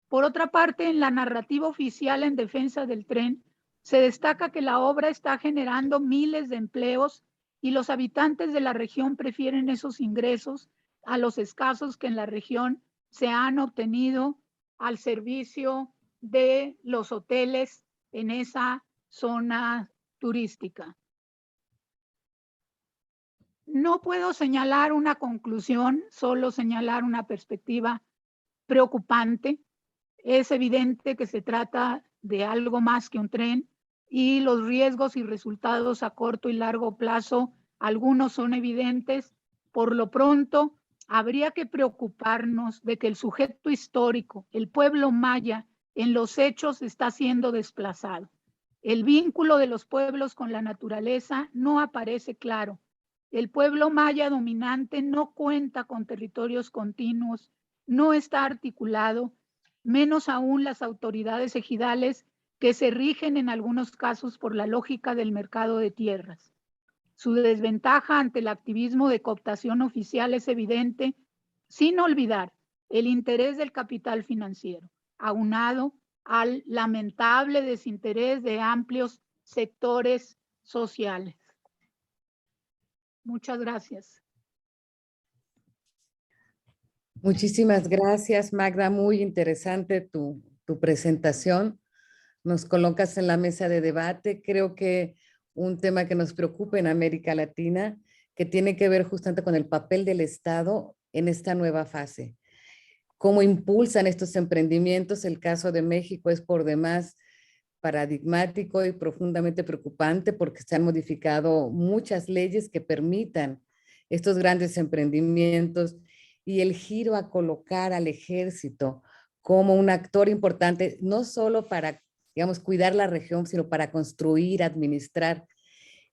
Por otra parte, en la narrativa oficial en defensa del tren, se destaca que la obra está generando miles de empleos y los habitantes de la región prefieren esos ingresos a los escasos que en la región se han obtenido al servicio de los hoteles en esa zona turística. No puedo señalar una conclusión, solo señalar una perspectiva preocupante. Es evidente que se trata de algo más que un tren y los riesgos y resultados a corto y largo plazo, algunos son evidentes. Por lo pronto, habría que preocuparnos de que el sujeto histórico, el pueblo maya, en los hechos está siendo desplazado. El vínculo de los pueblos con la naturaleza no aparece claro. El pueblo maya dominante no cuenta con territorios continuos, no está articulado, menos aún las autoridades ejidales que se rigen en algunos casos por la lógica del mercado de tierras. Su desventaja ante el activismo de cooptación oficial es evidente, sin olvidar el interés del capital financiero, aunado al lamentable desinterés de amplios sectores sociales. Muchas gracias. Muchísimas gracias, Magda. Muy interesante tu presentación. Nos colocas en la mesa de debate. Creo que un tema que nos preocupa en América Latina, que tiene que ver justamente con el papel del Estado en esta nueva fase. ¿Cómo impulsan estos emprendimientos? El caso de México es por demás paradigmático y profundamente preocupante porque se han modificado muchas leyes que permitan estos grandes emprendimientos y el giro a colocar al ejército como un actor importante, no solo para, digamos, cuidar la región, sino para construir, administrar.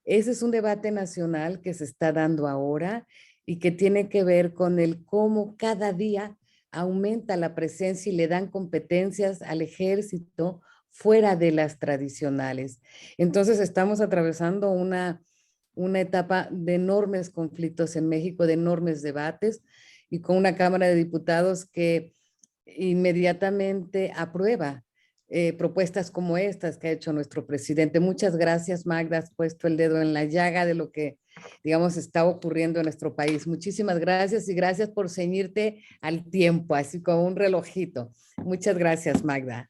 Ese es un debate nacional que se está dando ahora y que tiene que ver con el cómo cada día aumenta la presencia y le dan competencias al ejército fuera de las tradicionales. Entonces estamos atravesando una etapa de enormes conflictos en México, de enormes debates, y con una Cámara de Diputados que inmediatamente aprueba propuestas como estas que ha hecho nuestro presidente. Muchas gracias, Magda, has puesto el dedo en la llaga de lo que, digamos, está ocurriendo en nuestro país. Muchísimas gracias y gracias por ceñirte al tiempo, así como un relojito. Muchas gracias, Magda.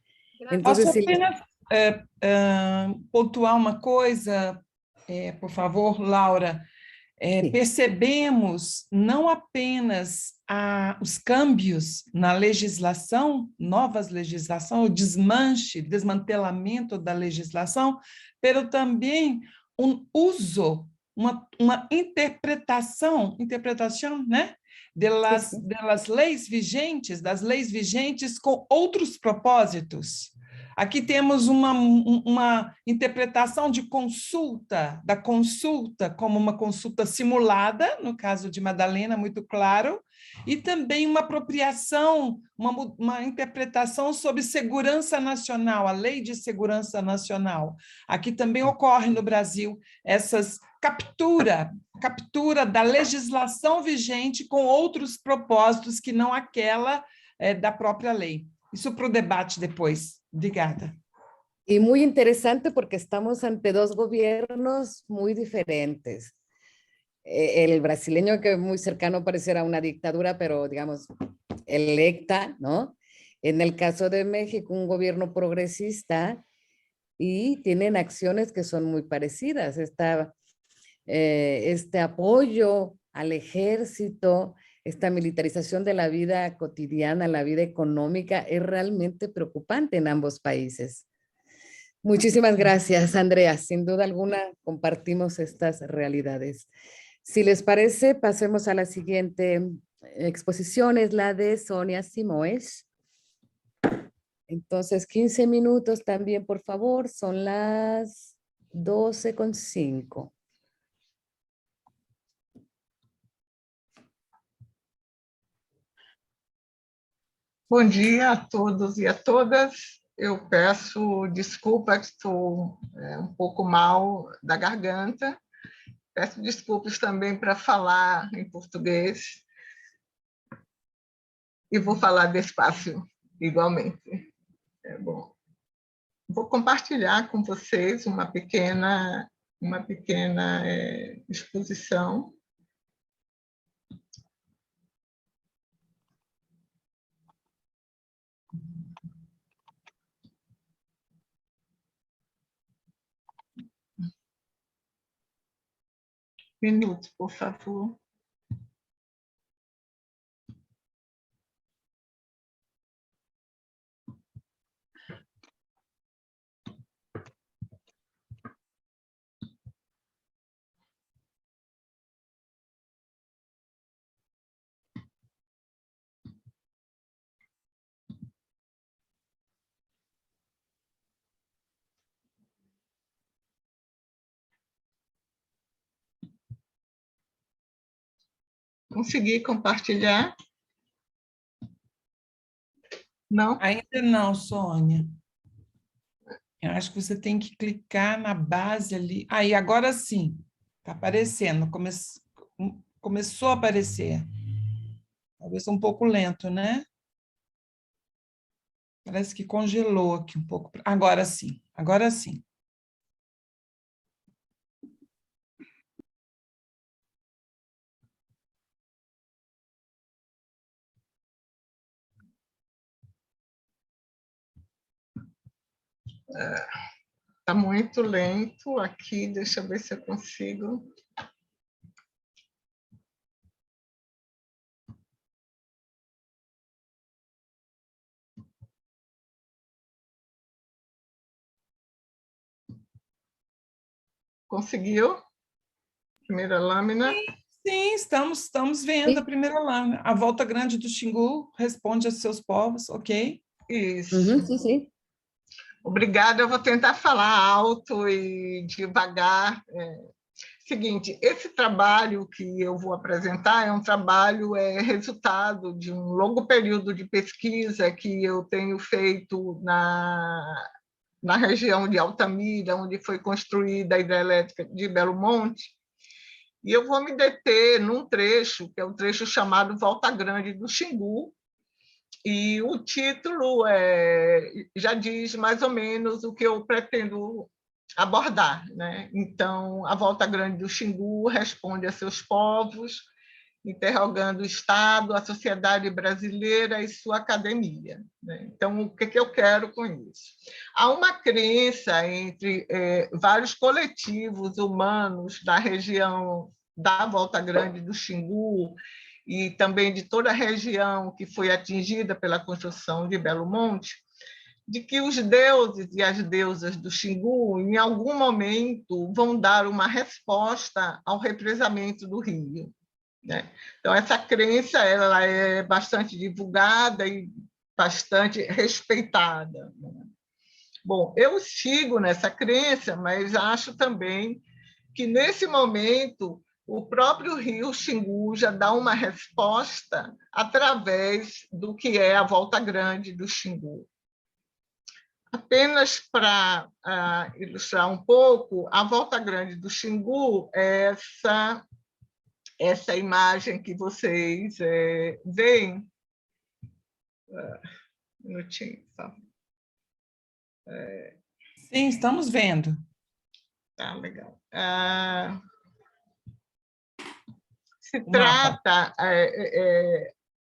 Entonces, Posso apenas pontuar uma coisa, por favor, Laura? Percebemos não apenas os câmbios na legislação, novas legislação, o desmantelamento da legislação, mas também uso, uma interpretação, né? Das leis vigentes com outros propósitos. Aqui temos uma interpretação de consulta, da consulta como uma consulta simulada, no caso de Madalena, muito claro, e também uma apropriação, uma interpretação sobre segurança nacional, a Lei de Segurança Nacional. Aqui também ocorre no Brasil essas captura da legislação vigente com outros propósitos que não aquela da própria lei. Isso para o debate depois. Obrigada. Y muy interesante porque estamos ante dos gobiernos muy diferentes. El brasileño, que muy cercano pareciera una dictadura, pero digamos electa, ¿no? En el caso de México, un gobierno progresista y tienen acciones que son muy parecidas. Este apoyo al ejército, esta militarización de la vida cotidiana, la vida económica, es realmente preocupante en ambos países. Muchísimas gracias, Andrea. Sin duda alguna, compartimos estas realidades. Si les parece, pasemos a la siguiente exposición, es la de Sonia Simoes. Entonces, 15 minutos también, por favor, son las 12:05. Bom dia a todos e a todas. Eu peço desculpa, estou um pouco mal da garganta. Peço desculpas também para falar em português. E vou falar despacio igualmente. Bom, vou compartilhar com vocês uma pequena exposição. Minuto, por favor. Consegui compartilhar? Não? Ainda não, Sônia. Eu acho que você tem que clicar na base ali. Aí, agora sim. Está aparecendo. Começou a aparecer. Talvez um pouco lento, né? Parece que congelou aqui um pouco. Agora sim. Agora sim. Está muito lento aqui, deixa eu ver se eu consigo. Conseguiu? Primeira lâmina. Sim, estamos vendo a primeira lâmina. A volta grande do Xingu responde a seus povos, ok? Isso. Sim, sim. Obrigada, eu vou tentar falar alto e devagar. Seguinte, esse trabalho que eu vou apresentar é um trabalho resultado de um longo período de pesquisa que eu tenho feito na região de Altamira, onde foi construída a hidrelétrica de Belo Monte, e eu vou me deter num trecho, que é o trecho chamado Volta Grande do Xingu, e o título já diz mais ou menos o que eu pretendo abordar, né? Então, a Volta Grande do Xingu responde a seus povos, interrogando o Estado, a sociedade brasileira e sua academia, né? Então, o que eu quero com isso? Há uma crença entre vários coletivos humanos da região da Volta Grande do Xingu e também de toda a região que foi atingida pela construção de Belo Monte, de que os deuses e as deusas do Xingu, em algum momento, vão dar uma resposta ao represamento do rio, né? Então, essa crença ela é bastante divulgada e bastante respeitada, né? Bom, eu sigo nessa crença, mas acho também que, nesse momento, o próprio rio Xingu já dá uma resposta através do que é a Volta Grande do Xingu. Apenas para ilustrar um pouco, a Volta Grande do Xingu é essa imagem que vocês veem. Um minutinho, por favor. Sim, estamos vendo. Tá, legal. Se trata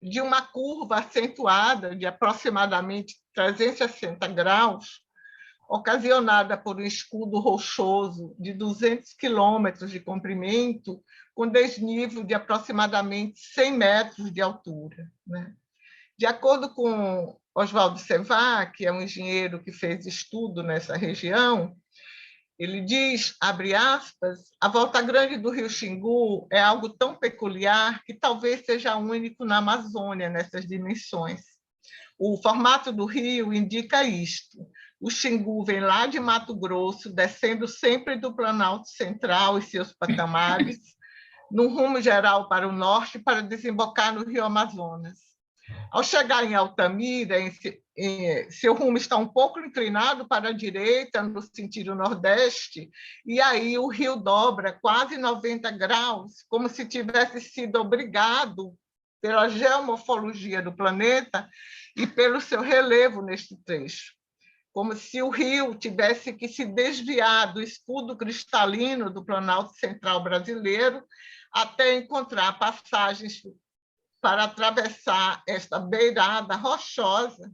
de uma curva acentuada de aproximadamente 360 graus, ocasionada por um escudo rochoso de 200 quilômetros de comprimento, com desnível de aproximadamente 100 metros de altura, né? De acordo com Oswaldo Sevach, que é um engenheiro que fez estudo nessa região, ele diz, abre aspas, a Volta Grande do Rio Xingu é algo tão peculiar que talvez seja único na Amazônia nessas dimensões. O formato do rio indica isto. O Xingu vem lá de Mato Grosso, descendo sempre do Planalto Central e seus patamares, no rumo geral para o norte, para desembocar no Rio Amazonas. Ao chegar em Altamira, seu rumo está um pouco inclinado para a direita, no sentido nordeste, e aí o rio dobra quase 90 graus, como se tivesse sido obrigado pela geomorfologia do planeta e pelo seu relevo neste trecho, como se o rio tivesse que se desviar do escudo cristalino do Planalto Central brasileiro até encontrar passagens para atravessar esta beirada rochosa,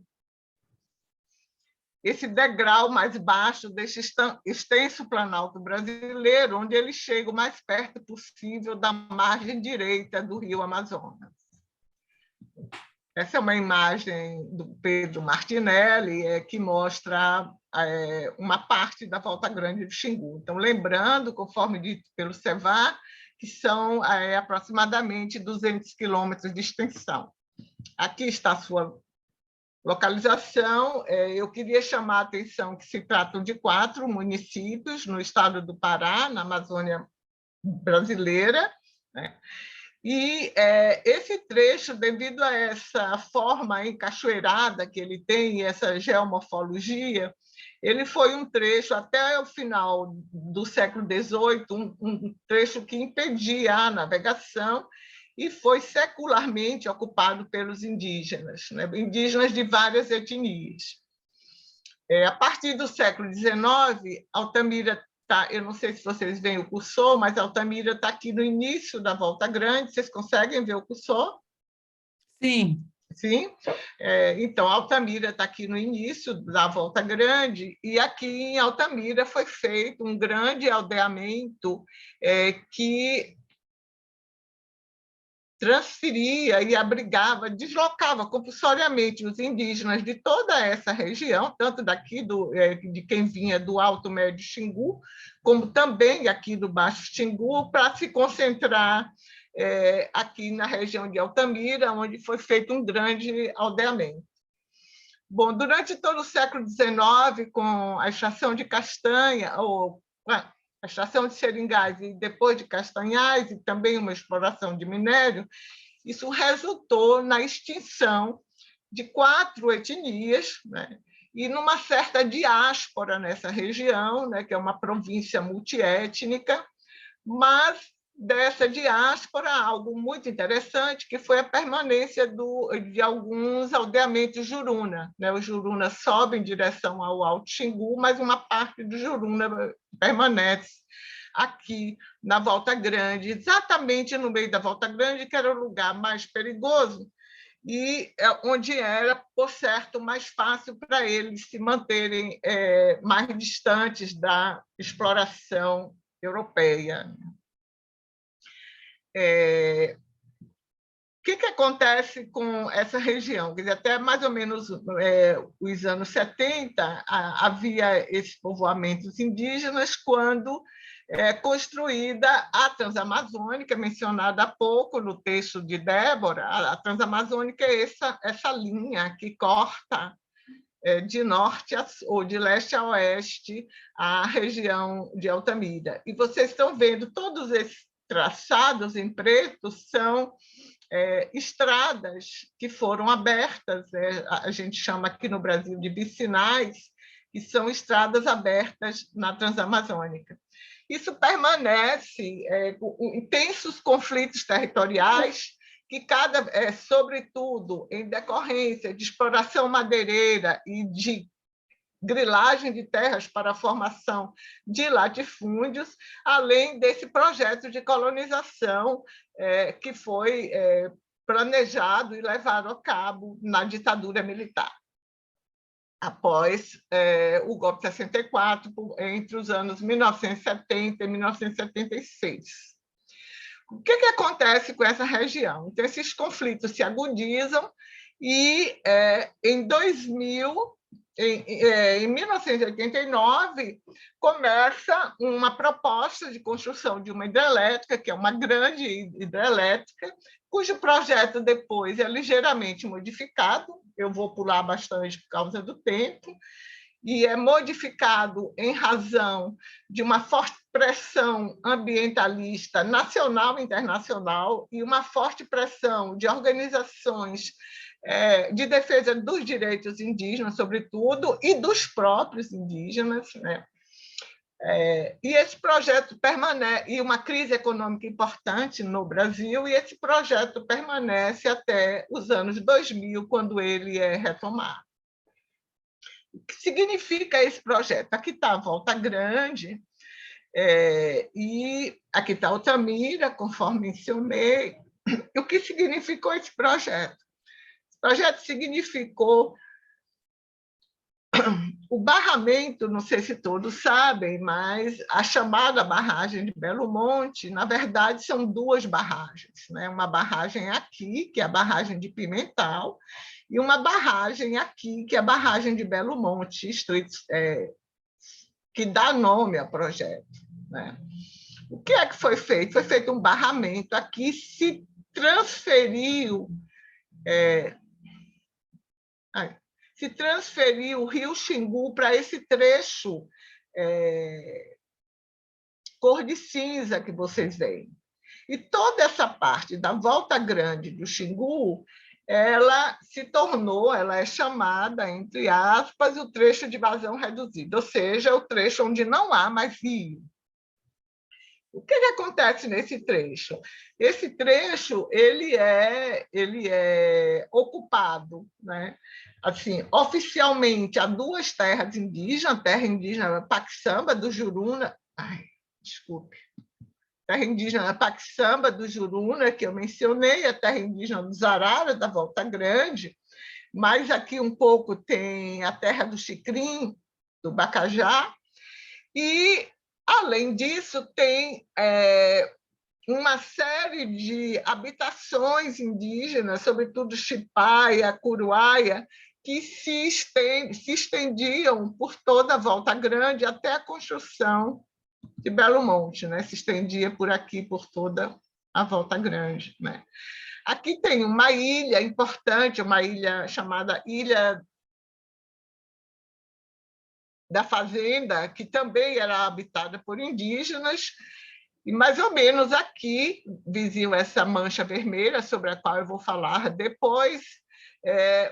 esse degrau mais baixo deste extenso Planalto brasileiro, onde ele chega o mais perto possível da margem direita do rio Amazonas. Essa é uma imagem do Pedro Martinelli, que mostra uma parte da Volta Grande do Xingu. Então, lembrando, conforme dito pelo Sevach, que são aproximadamente 200 quilômetros de extensão. Aqui está a sua localização. Eu queria chamar a atenção que se tratam de 4 municípios no estado do Pará, na Amazônia brasileira, né? E esse trecho, devido a essa forma encachoeirada que ele tem, essa geomorfologia, ele foi um trecho, até o final do século XVIII, um trecho que impedia a navegação e foi secularmente ocupado pelos indígenas, né? Indígenas de várias etnias. A partir do século XIX, Altamira eu não sei se vocês veem o cursor, mas Altamira está aqui no início da Volta Grande. Vocês conseguem ver o cursor? Sim. Sim? Então, Altamira está aqui no início da Volta Grande, e aqui em Altamira foi feito um grande aldeamento que transferia e abrigava, deslocava compulsoriamente os indígenas de toda essa região, tanto daqui de quem vinha do Alto Médio Xingu, como também aqui do Baixo Xingu, para se concentrar aqui na região de Altamira, onde foi feito um grande aldeamento. Bom, durante todo o século XIX, com a extração de castanha, a extração de seringais e depois de castanhais, e também uma exploração de minério, isso resultou na extinção de 4 etnias, né? E numa certa diáspora nessa região, né? Que é uma província multiétnica, mas dessa diáspora, algo muito interessante, que foi a permanência de alguns aldeamentos Juruna, né? Os Juruna sobem em direção ao Alto Xingu, mas uma parte do Juruna permanece aqui na Volta Grande, exatamente no meio da Volta Grande, que era o lugar mais perigoso e onde era, por certo, mais fácil para eles se manterem mais distantes da exploração europeia. O que acontece com essa região? Quer dizer, até mais ou menos os anos 70, havia esses povoamentos indígenas, quando construída a Transamazônica, mencionada há pouco no texto de Débora. A Transamazônica é essa linha que corta de norte ou de leste a oeste a região de Altamira. E vocês estão vendo todos esses traçados em preto são estradas que foram abertas, a gente chama aqui no Brasil de vicinais, que são estradas abertas na Transamazônica. Isso permanece com intensos conflitos territoriais, que sobretudo em decorrência de exploração madeireira e de grilagem de terras para a formação de latifúndios, além desse projeto de colonização que foi planejado e levado a cabo na ditadura militar, após o golpe de 64, entre os anos 1970 e 1976. O que acontece com essa região? Então, esses conflitos se agudizam e, em 1989, começa uma proposta de construção de uma hidrelétrica, que é uma grande hidrelétrica, cujo projeto depois é ligeiramente modificado. Eu vou pular bastante por causa do tempo, e é modificado em razão de uma forte pressão ambientalista nacional e internacional e uma forte pressão de organizações de defesa dos direitos indígenas, sobretudo, e dos próprios indígenas, né? E esse projeto permanece, e uma crise econômica importante no Brasil, e esse projeto permanece até os anos 2000, quando ele é retomado. O que significa esse projeto? Aqui está a Volta Grande, e aqui está Altamira, conforme mencionei. E o que significou esse projeto? Esse projeto significou o barramento, não sei se todos sabem, mas a chamada barragem de Belo Monte, na verdade, são 2 barragens, né? Uma barragem aqui, que é a barragem de Pimental, e uma barragem aqui, que é a barragem de Belo Monte, que dá nome ao projeto, né? O que é que foi feito? Foi feito um barramento aqui, se transferiu o rio Xingu para esse trecho cor de cinza que vocês veem. E toda essa parte da Volta Grande do Xingu, ela é chamada, entre aspas, o trecho de vazão reduzido, ou seja, o trecho onde não há mais rio. O que acontece nesse trecho? Esse trecho ele é ocupado, né? Assim, oficialmente, há 2 terras indígenas, a terra indígena Paxamba do Juruna, terra indígena Paxamba do Juruna, que eu mencionei, a terra indígena dos Araras, da Volta Grande, mas aqui um pouco tem a terra do Xicrim, do Bacajá, e, além disso, tem uma série de habitações indígenas, sobretudo Chipaia, Curuaia, que se estendiam por toda a Volta Grande até a construção de Belo Monte, né? Se estendia por aqui, por toda a Volta Grande, né? Aqui tem uma ilha importante, uma ilha chamada Ilha da Fazenda, que também era habitada por indígenas, e mais ou menos aqui, vizinho essa mancha vermelha, sobre a qual eu vou falar depois,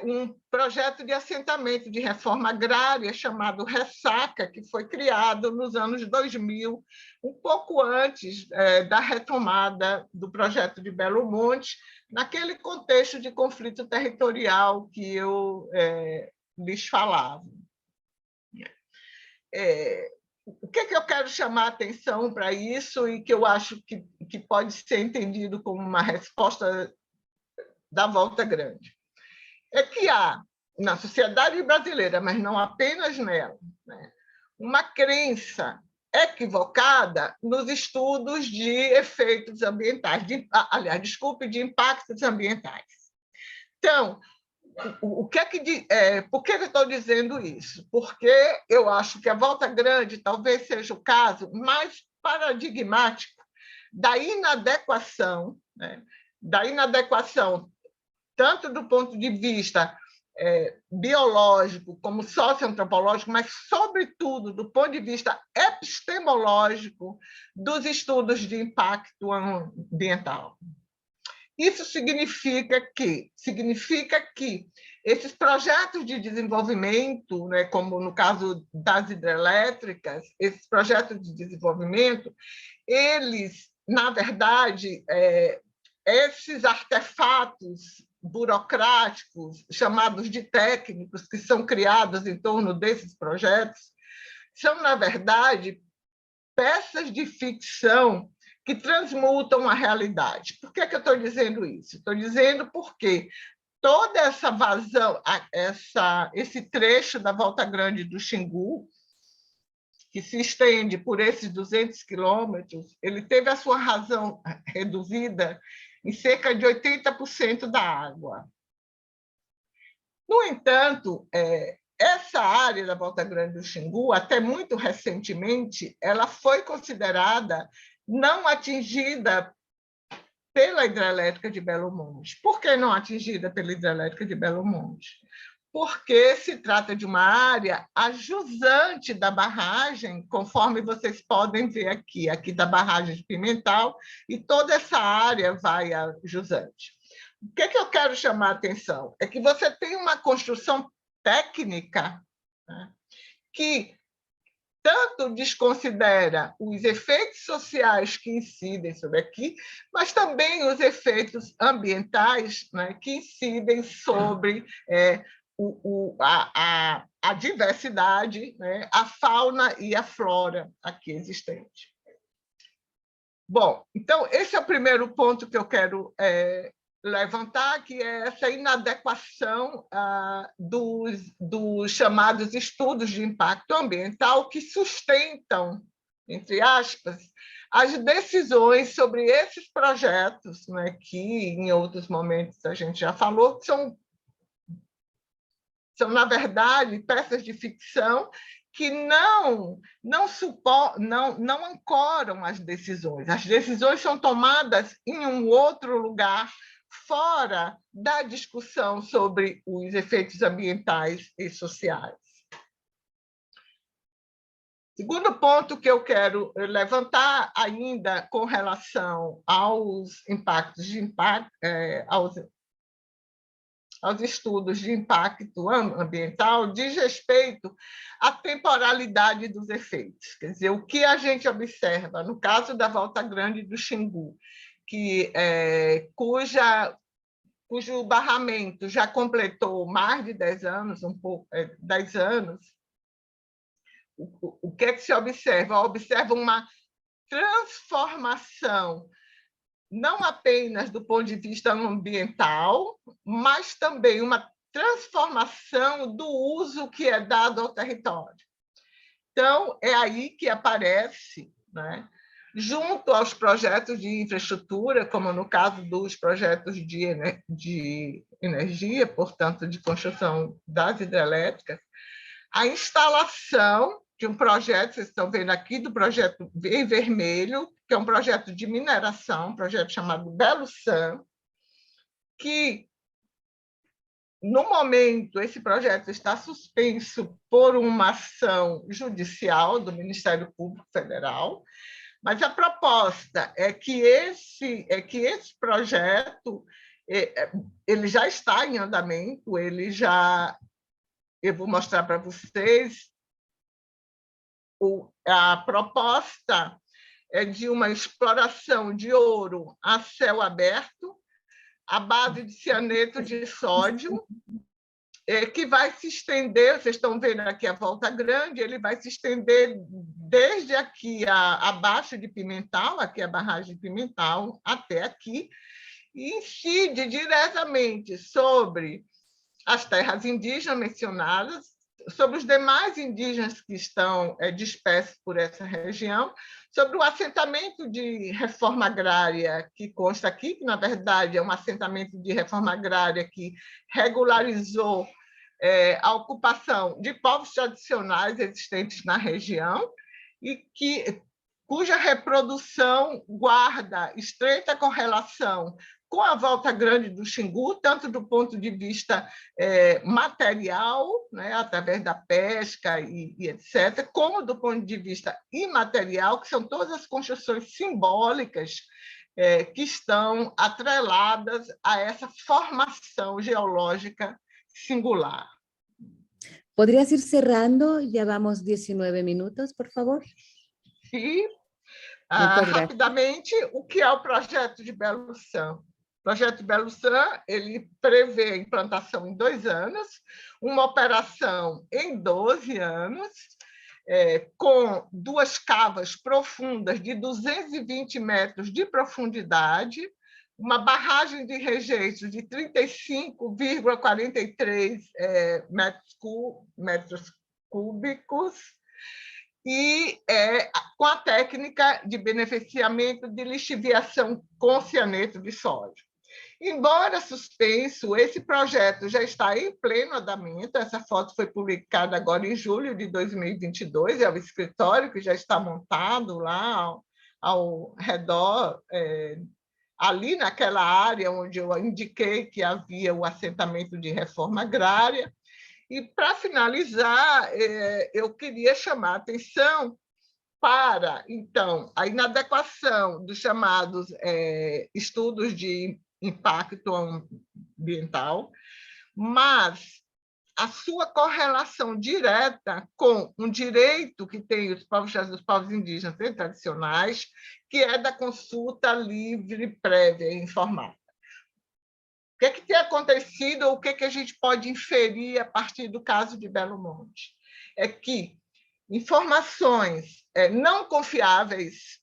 um projeto de assentamento de reforma agrária chamado Ressaca, que foi criado nos anos 2000, um pouco antes da retomada do projeto de Belo Monte, naquele contexto de conflito territorial que eu lhes falava. O que eu quero chamar a atenção para isso e que eu acho que pode ser entendido como uma resposta da Volta Grande? É que há, na sociedade brasileira, mas não apenas nela, né, uma crença equivocada nos estudos de efeitos ambientais, de impactos ambientais. Então, por que eu estou dizendo isso? Porque eu acho que a Volta Grande talvez seja o caso mais paradigmático da inadequação, né? Da inadequação tanto do ponto de vista biológico como socioantropológico, mas, sobretudo, do ponto de vista epistemológico dos estudos de impacto ambiental. Isso significa que esses projetos de desenvolvimento, né, como no caso das hidrelétricas, esses projetos de desenvolvimento, eles, na verdade, esses artefatos burocráticos, chamados de técnicos, que são criados em torno desses projetos, são, na verdade, peças de ficção que transmutam a realidade. Por que eu estou dizendo isso? Estou dizendo porque toda essa vazão, esse trecho da Volta Grande do Xingu, que se estende por esses 200 quilômetros, ele teve a sua razão reduzida em cerca de 80% da água. No entanto, essa área da Volta Grande do Xingu, até muito recentemente, ela foi considerada não atingida pela hidrelétrica de Belo Monte. Por que não atingida pela hidrelétrica de Belo Monte? Porque se trata de uma área ajusante da barragem, conforme vocês podem ver aqui da barragem de Pimental, e toda essa área vai a jusante. O que eu quero chamar a atenção? É que você tem uma construção técnica, né, que tanto desconsidera os efeitos sociais que incidem sobre aqui, mas também os efeitos ambientais, né, que incidem sobre a diversidade, né, a fauna e a flora aqui existente. Bom, então, esse é o primeiro ponto que eu quero levantar, que é essa inadequação dos chamados estudos de impacto ambiental que sustentam, entre aspas, as decisões sobre esses projetos, né, que, em outros momentos, a gente já falou, que são, na verdade, peças de ficção que não ancoram as decisões. As decisões são tomadas em um outro lugar, fora da discussão sobre os efeitos ambientais e sociais. Segundo ponto que eu quero levantar ainda com relação aos impactos de aos estudos de impacto ambiental, diz respeito à temporalidade dos efeitos. Quer dizer, o que a gente observa no caso da Volta Grande do Xingu, cujo barramento já completou mais de 10 anos, 10 anos, o que é que se observa? Observa uma transformação, não apenas do ponto de vista ambiental, mas também uma transformação do uso que é dado ao território. Então, é aí que aparece, né, junto aos projetos de infraestrutura, como no caso dos projetos de energia, portanto, de construção das hidrelétricas, a instalação de um projeto, vocês estão vendo aqui, do projeto em vermelho, que é um projeto de mineração, um projeto chamado Belo San, que, no momento, esse projeto está suspenso por uma ação judicial do Ministério Público Federal, mas a proposta é que esse projeto ele já está em andamento, eu vou mostrar para vocês, a proposta é de uma exploração de ouro a céu aberto, à base de cianeto de sódio, que vai se estender, vocês estão vendo aqui a Volta Grande, ele vai se estender desde aqui abaixo de Pimental, aqui a barragem de Pimental, até aqui, e incide diretamente sobre as terras indígenas mencionadas, sobre os demais indígenas que estão dispersos por essa região, sobre o assentamento de reforma agrária que consta aqui, que, na verdade, é um assentamento de reforma agrária que regularizou a ocupação de povos tradicionais existentes na região e cuja reprodução guarda estreita correlação com a Volta Grande do Xingu, tanto do ponto de vista material, né, através da pesca e etc., como do ponto de vista imaterial, que são todas as construções simbólicas que estão atreladas a essa formação geológica singular. ¿Podrías ir cerrando? Ya vamos 19 minutos, por favor. Sim. Rapidamente, o que é o projeto de Belo San? O projeto de Belo San, ele prevê a implantação em 2 anos, uma operação em 12 anos, com 2 cavas profundas de 220 metros de profundidade, uma barragem de rejeitos de 35,43 metros cúbicos, e com a técnica de beneficiamento de lixiviação com cianeto de sódio. Embora suspenso, esse projeto já está em pleno andamento. Essa foto foi publicada agora em julho de 2022, é o escritório que já está montado lá ao redor, ali naquela área onde eu indiquei que havia o assentamento de reforma agrária. E, para finalizar, eu queria chamar a atenção para, então, a inadequação dos chamados estudos de impacto ambiental, mas a sua correlação direta com um direito que tem os povos indígenas e tradicionais, que é da consulta livre, prévia e informada. O que tem acontecido, ou o que a gente pode inferir a partir do caso de Belo Monte? É que informações não confiáveis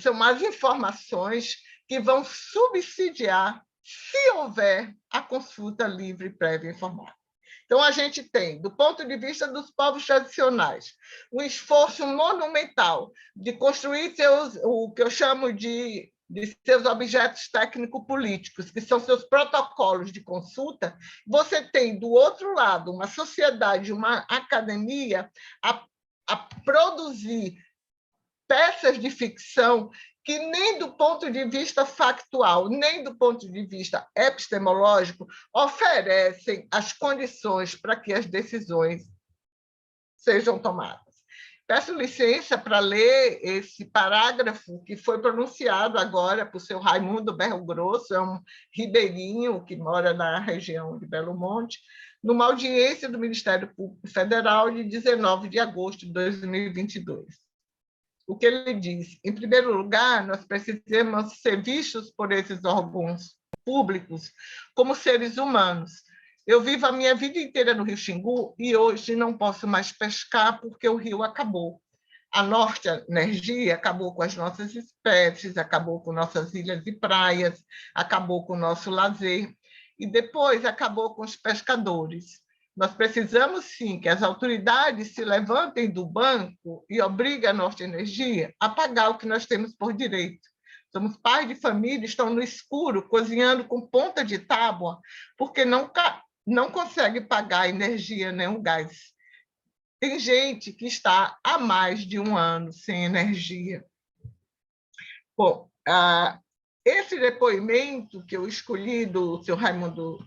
são as informações que vão subsidiar, se houver, a consulta livre, prévia e informada. Então, a gente tem, do ponto de vista dos povos tradicionais, um esforço monumental de construir o que eu chamo de seus objetos técnico-políticos, que são seus protocolos de consulta. Você tem, do outro lado, uma sociedade, uma academia a produzir peças de ficção que nem do ponto de vista factual, nem do ponto de vista epistemológico, oferecem as condições para que as decisões sejam tomadas. Peço licença para ler esse parágrafo que foi pronunciado agora por seu Raimundo Berro Grosso, é um ribeirinho que mora na região de Belo Monte, numa audiência do Ministério Público Federal de 19 de agosto de 2022. O que ele diz? Em primeiro lugar, nós precisamos ser vistos por esses órgãos públicos como seres humanos. Eu vivo a minha vida inteira no Rio Xingu e hoje não posso mais pescar porque o rio acabou. A Norte Energia acabou com as nossas espécies, acabou com nossas ilhas e praias, acabou com o nosso lazer e depois acabou com os pescadores. Nós precisamos, sim, que as autoridades se levantem do banco e obriguem a Norte Energia a pagar o que nós temos por direito. Somos pais de família, estão no escuro, cozinhando com ponta de tábua, porque não consegue pagar a energia nem o gás. Tem gente que está há mais de 1 ano sem energia. Bom, esse depoimento que eu escolhi do seu Raimundo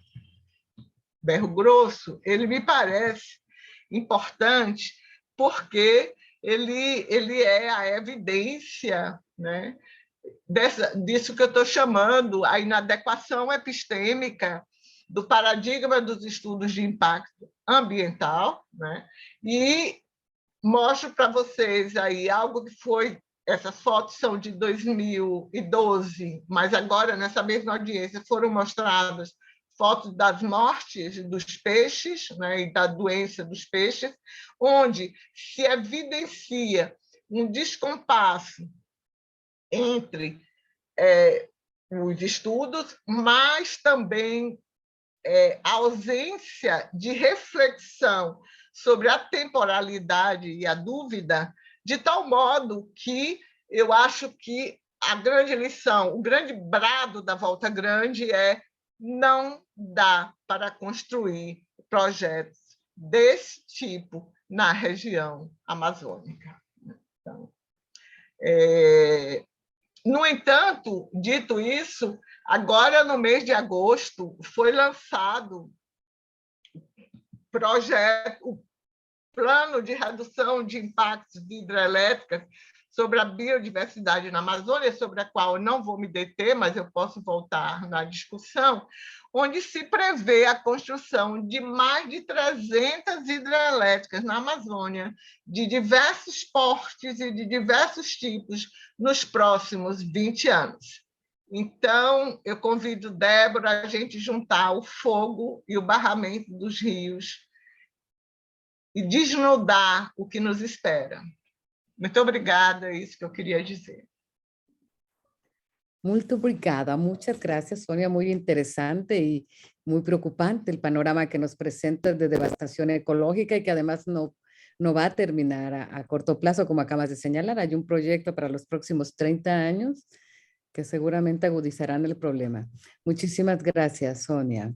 Berro Grosso, ele me parece importante porque ele é a evidência, né, disso que eu estou chamando a inadequação epistêmica do paradigma dos estudos de impacto ambiental, né, e mostro para vocês aí algo que foi, essas fotos são de 2012, mas agora, nessa mesma audiência, foram mostradas fotos das mortes dos peixes, né, e da doença dos peixes, onde se evidencia um descompasso entre os estudos, mas também a ausência de reflexão sobre a temporalidade e a dúvida, de tal modo que eu acho que a grande lição, o grande brado da Volta Grande é: não dá para construir projetos desse tipo na região amazônica. Então, no entanto, dito isso, agora no mês de agosto foi lançado o plano de redução de impactos de hidrelétricas sobre a biodiversidade na Amazônia, sobre a qual eu não vou me deter, mas eu posso voltar na discussão, onde se prevê a construção de mais de 300 hidrelétricas na Amazônia, de diversos portes e de diversos tipos, nos próximos 20 anos. Então, eu convido Débora a gente juntar o fogo e o barramento dos rios e desnudar o que nos espera. Muito obrigada, é isso que eu queria dizer. Muito obrigada, muchas gracias, Sonia, muy interesante y muy preocupante el panorama que nos presenta de devastación ecológica y que además no va a terminar a corto plazo, como acabas de señalar. Hay un proyecto para los próximos 30 años que seguramente agudizarán el problema. Muchísimas gracias, Sonia.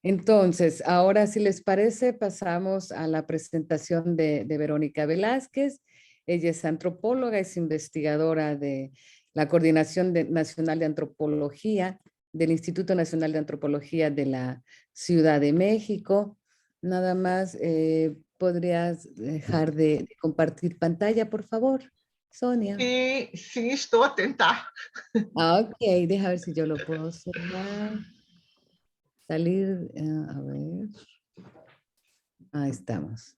Entonces, ahora, si les parece, pasamos a la presentación de Verónica Velázquez. Ella es antropóloga, es investigadora de la Coordinación Nacional de Antropología del Instituto Nacional de Antropología de la Ciudad de México. Nada más, ¿podrías dejar de compartir pantalla, por favor, Sonia? Sí, estou a tentar. Ok, deja ver si yo lo puedo cerrar. Salir, a ver. Ahí estamos.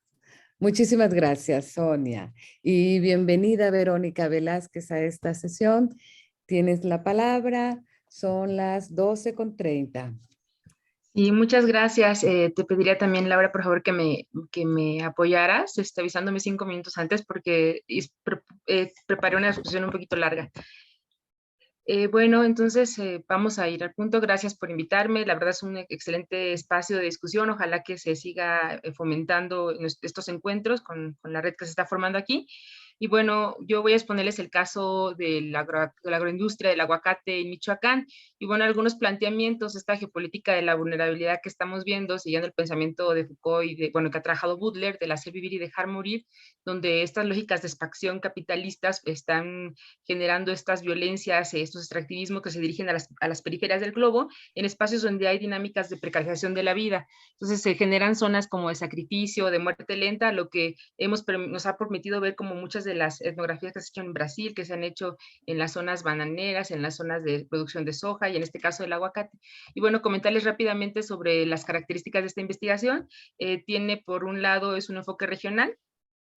Muchísimas gracias, Sonia. Y bienvenida, Verónica Velázquez, a esta sesión. Tienes la palabra. Son las 12:30. Y muchas gracias. Te pediría también, Laura, por favor, que me apoyaras, avisándome 5 minutos antes, porque preparé una exposición un poquito larga. Bueno, entonces vamos a ir al punto. Gracias por invitarme. La verdad es un excelente espacio de discusión. Ojalá que se siga fomentando estos encuentros con la red que se está formando aquí. Y bueno, yo voy a exponerles el caso de la agroindustria del aguacate en Michoacán. Y bueno, algunos planteamientos de esta geopolítica de la vulnerabilidad que estamos viendo, siguiendo el pensamiento de Foucault y que ha trabajado Butler, del hacer vivir y dejar morir, donde estas lógicas de expansión capitalistas están generando estas violencias, estos extractivismos que se dirigen a las periferias del globo, en espacios donde hay dinámicas de precarización de la vida. Entonces se generan zonas como de sacrificio, de muerte lenta, lo que nos ha permitido ver como muchas de las etnografías que se han hecho en Brasil, que se han hecho en las zonas bananeras, en las zonas de producción de soja y en este caso del aguacate. Y bueno, comentarles rápidamente sobre las características de esta investigación. Tiene por un lado, es un enfoque regional,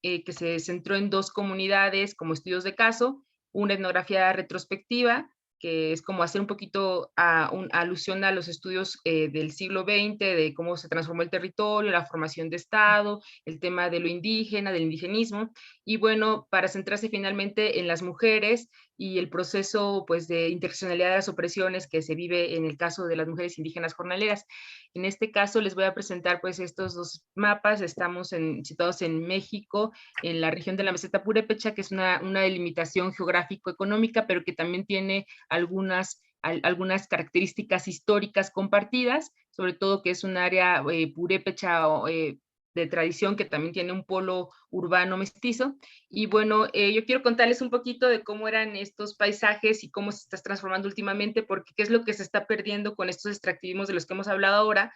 que se centró en 2 comunidades como estudios de caso, una etnografía retrospectiva, que es como hacer un poquito alusión a los estudios del siglo XX, de cómo se transformó el territorio, la formación de Estado, el tema de lo indígena, del indigenismo, y bueno, para centrarse finalmente en las mujeres, y el proceso pues de interseccionalidad de las opresiones que se vive en el caso de las mujeres indígenas jornaleras. En este caso les voy a presentar pues estos dos mapas. Estamos situados en México, en la región de la meseta purépecha, que es una delimitación geográfico-económica, pero que también tiene algunas características históricas compartidas, sobre todo que es un área purépecha de tradición que también tiene un polo urbano mestizo. Y bueno, yo quiero contarles un poquito de cómo eran estos paisajes y cómo se está transformando últimamente, porque qué es lo que se está perdiendo con estos extractivismos de los que hemos hablado ahora.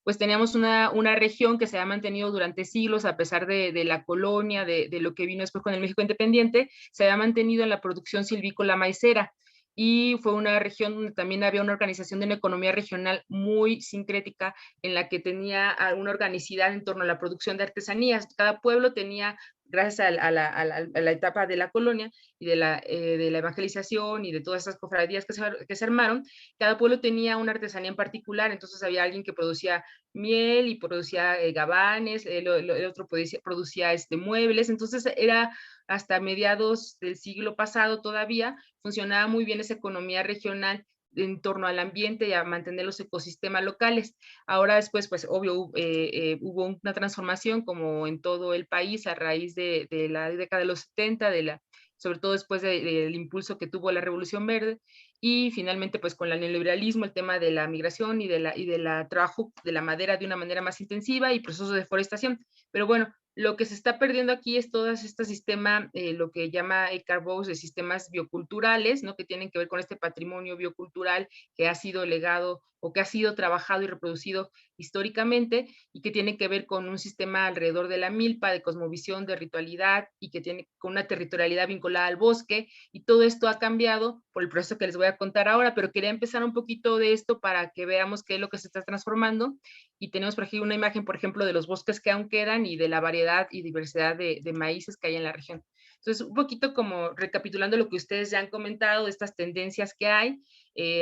Pues teníamos una región que se ha mantenido durante siglos, a pesar de la colonia, de lo que vino después con el México independiente, se había mantenido en la producción silvícola maicera, y fue una región donde también había una organización de una economía regional muy sincrética, en la que tenía una organicidad en torno a la producción de artesanías. Cada pueblo tenía, gracias a la etapa de la colonia y de la evangelización y de todas esas cofradías que se armaron, cada pueblo tenía una artesanía en particular. Entonces había alguien que producía miel y producía gabanes, el otro producía muebles. Entonces era hasta mediados del siglo pasado todavía, funcionaba muy bien esa economía regional en torno al ambiente y a mantener los ecosistemas locales. Ahora después, pues obvio, hubo una transformación como en todo el país a raíz de la década de los 70, sobre todo después del impulso que tuvo la Revolución Verde, y finalmente pues con el neoliberalismo, el tema de la migración y de la trabajo de la madera de una manera más intensiva y procesos de deforestación. Pero bueno, lo que se está perdiendo aquí es todo este sistema, lo que llama Carbos, de sistemas bioculturales, ¿no? Que tienen que ver con este patrimonio biocultural que ha sido legado o que ha sido trabajado y reproducido históricamente, y que tiene que ver con un sistema alrededor de la milpa, de cosmovisión, de ritualidad, y que tiene con una territorialidad vinculada al bosque, y todo esto ha cambiado por el proceso que les voy a contar ahora, pero quería empezar un poquito de esto para que veamos qué es lo que se está transformando. Y tenemos por aquí una imagen, por ejemplo, de los bosques que aún quedan y de la variedad y diversidad de maíces que hay en la región. Entonces, un poquito como recapitulando lo que ustedes ya han comentado, de estas tendencias que hay,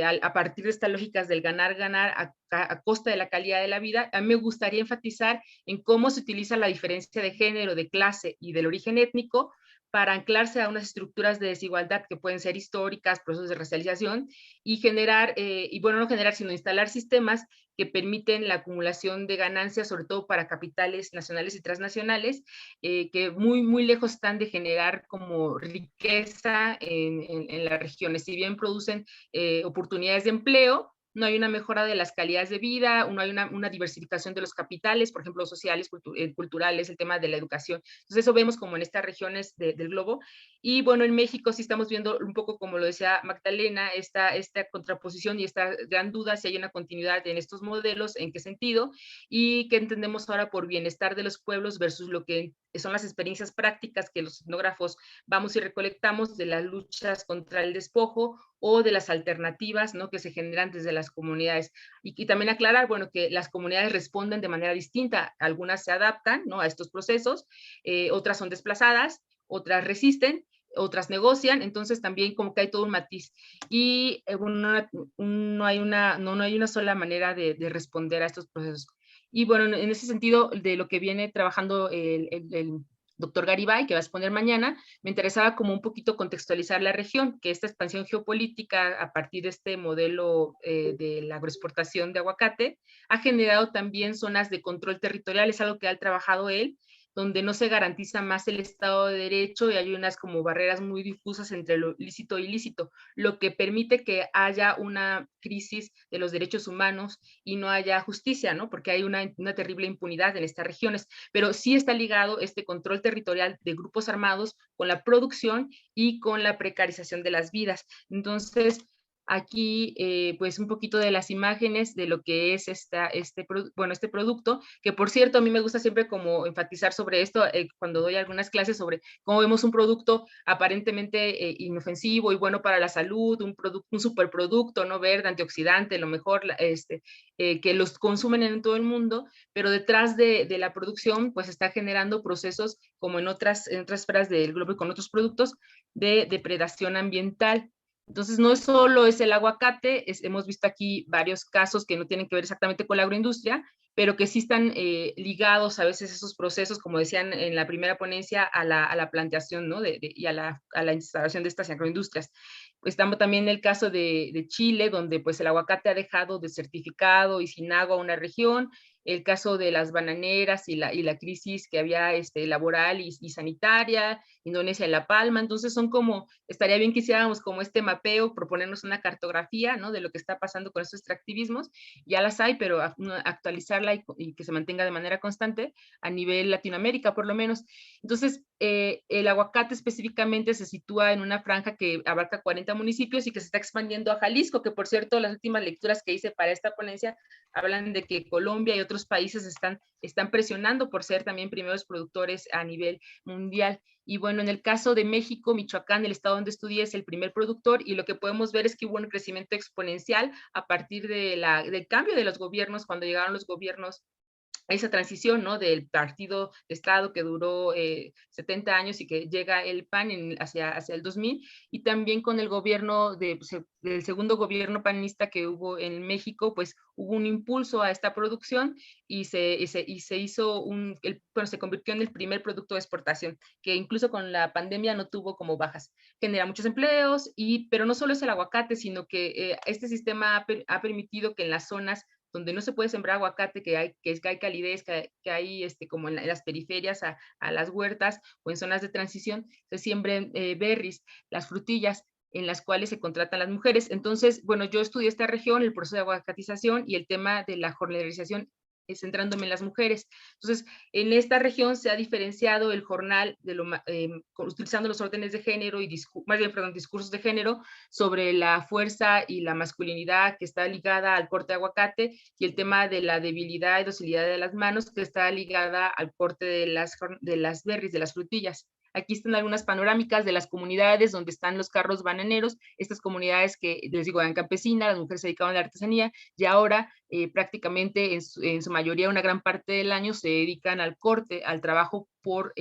a partir de estas lógicas del ganar a costa de la calidad de la vida, a mí me gustaría enfatizar en cómo se utiliza la diferencia de género, de clase y del origen étnico para anclarse a unas estructuras de desigualdad que pueden ser históricas, procesos de racialización, y generar, no generar, sino instalar sistemas que permiten la acumulación de ganancias, sobre todo para capitales nacionales y transnacionales, que muy lejos están de generar como riqueza en las regiones. Si bien producen oportunidades de empleo, no hay una mejora de las calidades de vida, no hay una diversificación de los capitales, por ejemplo, sociales, culturales, el tema de la educación. Entonces eso vemos como en estas regiones del globo. Y bueno, en México sí estamos viendo un poco, como lo decía Magdalena, esta contraposición y esta gran duda si hay una continuidad en estos modelos, en qué sentido, y qué entendemos ahora por bienestar de los pueblos versus lo que son las experiencias prácticas que los etnógrafos vamos y recolectamos de las luchas contra el despojo o de las alternativas, ¿no?, que se generan desde las comunidades. Y también aclarar, bueno, que las comunidades responden de manera distinta. Algunas se adaptan, ¿no?, a estos procesos, otras son desplazadas, otras resisten, otras negocian. Entonces también como que hay todo un matiz. Y no hay una sola manera de responder a estos procesos. Y bueno, en ese sentido, de lo que viene trabajando el doctor Garibay, que va a exponer mañana, me interesaba como un poquito contextualizar la región, que esta expansión geopolítica a partir de este modelo de la agroexportación de aguacate ha generado también zonas de control territorial. Es algo que ha trabajado él, donde no se garantiza más el Estado de Derecho y hay unas como barreras muy difusas entre lo lícito e ilícito, lo que permite que haya una crisis de los derechos humanos y no haya justicia, ¿no? Porque hay una terrible impunidad en estas regiones, pero sí está ligado este control territorial de grupos armados con la producción y con la precarización de las vidas. Entonces, aquí pues un poquito de las imágenes de lo que es este producto, que por cierto a mí me gusta siempre como enfatizar sobre esto cuando doy algunas clases sobre cómo vemos un producto aparentemente inofensivo y bueno para la salud, un superproducto, ¿no?, verde, antioxidante, lo mejor, que los consumen en todo el mundo, pero detrás de la producción pues está generando procesos como en otras esferas del globo y con otros productos de depredación ambiental. Entonces, no solo es el aguacate, hemos visto aquí varios casos que no tienen que ver exactamente con la agroindustria, pero que sí están ligados a veces esos procesos, como decían en la primera ponencia, a la plantación, ¿no? Y a la instalación de estas agroindustrias. Estamos también en el caso de Chile, donde pues el aguacate ha dejado desertificado y sin agua una región, el caso de las bananeras y la crisis que había laboral y sanitaria, Indonesia y La Palma. Entonces son como, estaría bien que hiciéramos como este mapeo, proponernos una cartografía, ¿no? De lo que está pasando con estos extractivismos. Ya las hay, pero actualizarla y que se mantenga de manera constante a nivel Latinoamérica, por lo menos. Entonces, el aguacate específicamente se sitúa en una franja que abarca 40 municipios y que se está expandiendo a Jalisco, que por cierto, las últimas lecturas que hice para esta ponencia hablan de que Colombia y otros países están presionando por ser también primeros productores a nivel mundial. Y bueno, en el caso de México, Michoacán, el estado donde estudié, es el primer productor, y lo que podemos ver es que hubo un crecimiento exponencial a partir del cambio de los gobiernos, cuando llegaron los gobiernos, esa transición, ¿no? Del partido de Estado que duró 70 años y que llega el PAN hacia el 2000, y también con el gobierno del segundo gobierno panista que hubo en México, pues hubo un impulso a esta producción y se hizo se convirtió en el primer producto de exportación, que incluso con la pandemia no tuvo como bajas. Genera muchos empleos, pero no solo es el aguacate, sino que este sistema ha permitido que en las zonas donde no se puede sembrar aguacate, que hay calidez, que hay como en las periferias a las huertas o en zonas de transición, se siembren berries, las frutillas, en las cuales se contratan las mujeres. Entonces, bueno, yo estudié esta región, el proceso de aguacatización y el tema de la jornalerización, centrándome en las mujeres. Entonces, en esta región se ha diferenciado el jornal utilizando los órdenes de género y discursos de género sobre la fuerza y la masculinidad que está ligada al corte de aguacate, y el tema de la debilidad y docilidad de las manos que está ligada al corte de las berries, de las frutillas. Aquí están algunas panorámicas de las comunidades donde están los carros bananeros, estas comunidades que, les digo, eran campesinas, las mujeres se dedicaban a la artesanía, y ahora prácticamente en su mayoría, una gran parte del año, se dedican al corte, al trabajo por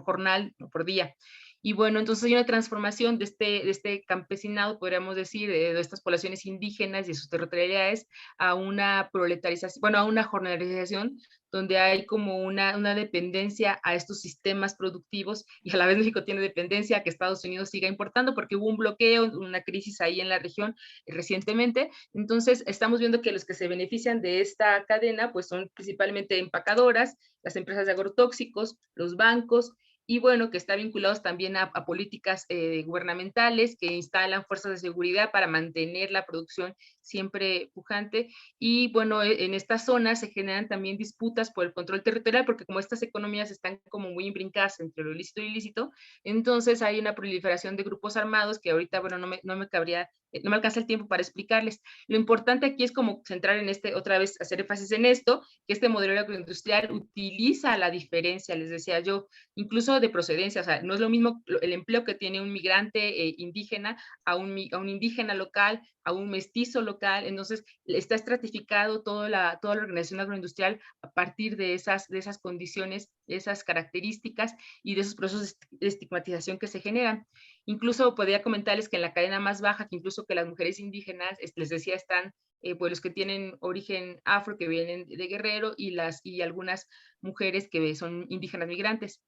jornal, por día. Y bueno, entonces hay una transformación de este campesinado, podríamos decir, de estas poblaciones indígenas y de sus territorialidades, a una proletarización, bueno, a una jornalización, donde hay como una dependencia a estos sistemas productivos, y a la vez México tiene dependencia a que Estados Unidos siga importando, porque hubo un bloqueo, una crisis ahí en la región recientemente. Entonces estamos viendo que los que se benefician de esta cadena pues son principalmente empacadoras, las empresas de agrotóxicos, los bancos, y bueno, que está vinculados también a políticas gubernamentales que instalan fuerzas de seguridad para mantener la producción siempre pujante. Y bueno, en estas zonas se generan también disputas por el control territorial, porque como estas economías están como muy imbrincadas entre lo ilícito y ilícito, entonces hay una proliferación de grupos armados que ahorita, bueno, no me alcanza el tiempo para explicarles. Lo importante aquí es como centrar en otra vez hacer énfasis en esto, que este modelo agroindustrial utiliza la diferencia, les decía yo, incluso de procedencia. O sea, no es lo mismo el empleo que tiene un migrante indígena a un indígena local, a un mestizo local. Entonces está estratificado toda la organización agroindustrial a partir de esas condiciones, de esas características y de esos procesos de estigmatización que se generan. Incluso podría comentarles que en la cadena más baja, que incluso que las mujeres indígenas, les decía, están pues los que tienen origen afro, que vienen de Guerrero, y algunas mujeres que son indígenas migrantes.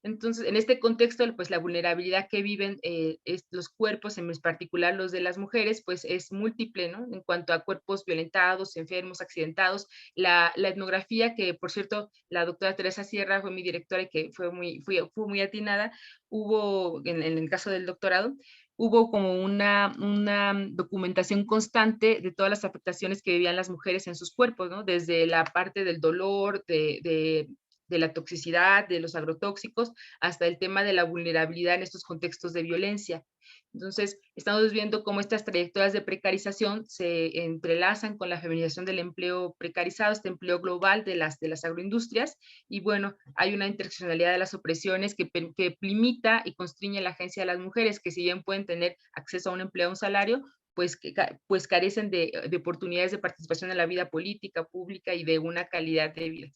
Entonces, en este contexto, pues la vulnerabilidad que viven los cuerpos, en particular los de las mujeres, pues es múltiple, ¿no? En cuanto a cuerpos violentados, enfermos, accidentados. La etnografía, que por cierto, la doctora Teresa Sierra fue mi directora y que fue muy atinada, hubo, en el caso del doctorado, hubo como una documentación constante de todas las afectaciones que vivían las mujeres en sus cuerpos, ¿no? Desde la parte del dolor, de la toxicidad, de los agrotóxicos, hasta el tema de la vulnerabilidad en estos contextos de violencia. Entonces, estamos viendo cómo estas trayectorias de precarización se entrelazan con la feminización del empleo precarizado, este empleo global de las agroindustrias, y bueno, hay una interseccionalidad de las opresiones que limita y constriñe la agencia de las mujeres, que si bien pueden tener acceso a un empleo, a un salario, pues carecen de oportunidades de participación en la vida política, pública y de una calidad de vida.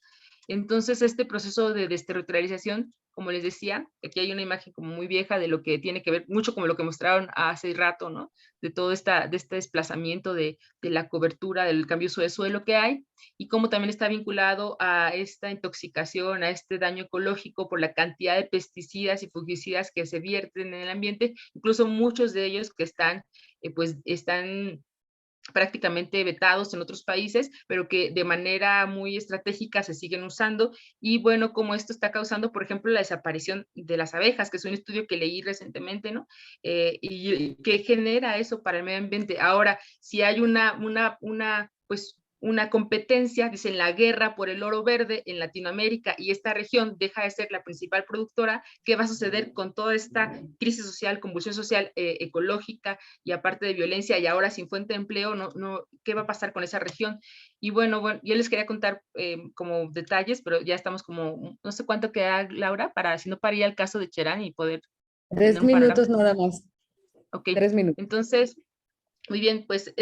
Entonces, este proceso de desterritorialización, como les decía, aquí hay una imagen como muy vieja de lo que tiene que ver mucho como lo que mostraron hace rato, ¿no? De todo este desplazamiento de la cobertura, del cambio de uso de suelo que hay, y cómo también está vinculado a esta intoxicación, a este daño ecológico por la cantidad de pesticidas y fungicidas que se vierten en el ambiente, incluso muchos de ellos que están prácticamente vetados en otros países, pero que de manera muy estratégica se siguen usando. Y bueno, como esto está causando, por ejemplo, la desaparición de las abejas, que es un estudio que leí recientemente, ¿no? Y que genera eso para el medio ambiente. Ahora, si hay pues, una competencia, dicen la guerra por el oro verde en Latinoamérica, y esta región deja de ser la principal productora, ¿qué va a suceder con toda esta crisis social, convulsión social, ecológica, y aparte de violencia, y ahora sin fuente de empleo? ¿Qué va a pasar con esa región? Y bueno, yo les quería contar como detalles, pero ya estamos como, no sé cuánto queda, Laura, si no para ir al caso de Cherán y poder 3 tener un panorama. minutos nada más. Ok, 3 minutos. Entonces, muy bien, pues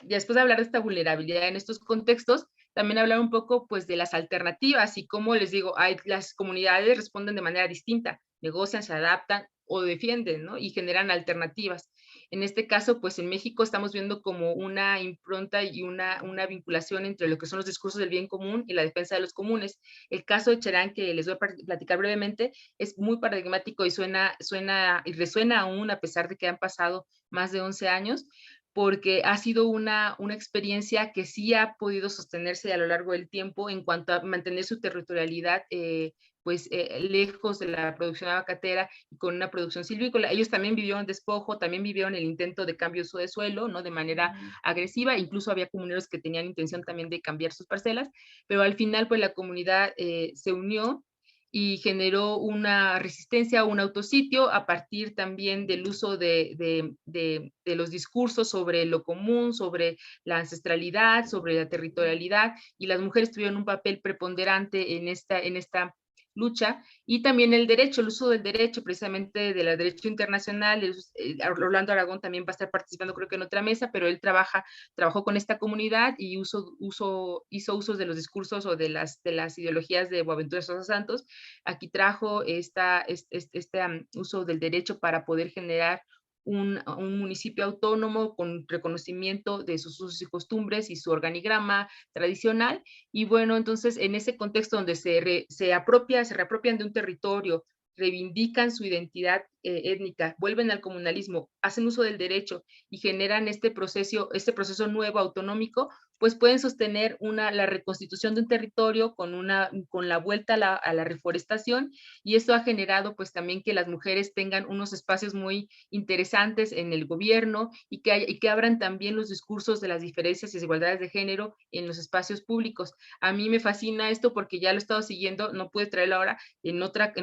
después de hablar de esta vulnerabilidad en estos contextos, también hablar un poco pues de las alternativas y cómo les digo, las comunidades responden de manera distinta, negocian, se adaptan o defienden, ¿no? Y generan alternativas. En este caso, pues en México estamos viendo como una impronta y una vinculación entre lo que son los discursos del bien común y la defensa de los comunes. El caso de Cherán, que les voy a platicar brevemente, es muy paradigmático y suena y resuena aún a pesar de que han pasado más de 11 años, porque ha sido una experiencia que sí ha podido sostenerse a lo largo del tiempo en cuanto a mantener su territorialidad lejos de la producción aguacatera y con una producción silvícola. Ellos también vivieron despojo, también vivieron el intento de cambio de uso de suelo, ¿no? De manera agresiva, incluso había comuneros que tenían intención también de cambiar sus parcelas, pero al final pues la comunidad se unió y generó una resistencia, un autositio a partir también del uso de los discursos sobre lo común, sobre la ancestralidad, sobre la territorialidad, y las mujeres tuvieron un papel preponderante en esta lucha, y también el uso del derecho, precisamente del derecho internacional. Orlando Aragón también va a estar participando, creo que en otra mesa, pero él trabajó con esta comunidad y hizo usos de los discursos o de las ideologías de Boaventura Sosa Santos. Aquí trajo uso del derecho para poder generar un municipio autónomo con reconocimiento de sus usos y costumbres y su organigrama tradicional. Y bueno, entonces en ese contexto donde se reapropian de un territorio, reivindican su identidad étnica, vuelven al comunalismo, hacen uso del derecho y generan este proceso nuevo autonómico, pues pueden sostener la reconstitución de un territorio con la vuelta a la reforestación, y esto ha generado pues también que las mujeres tengan unos espacios muy interesantes en el gobierno y que abran también los discursos de las diferencias y desigualdades de género en los espacios públicos. A mí me fascina esto porque ya lo he estado siguiendo, no pude traerlo ahora, en otra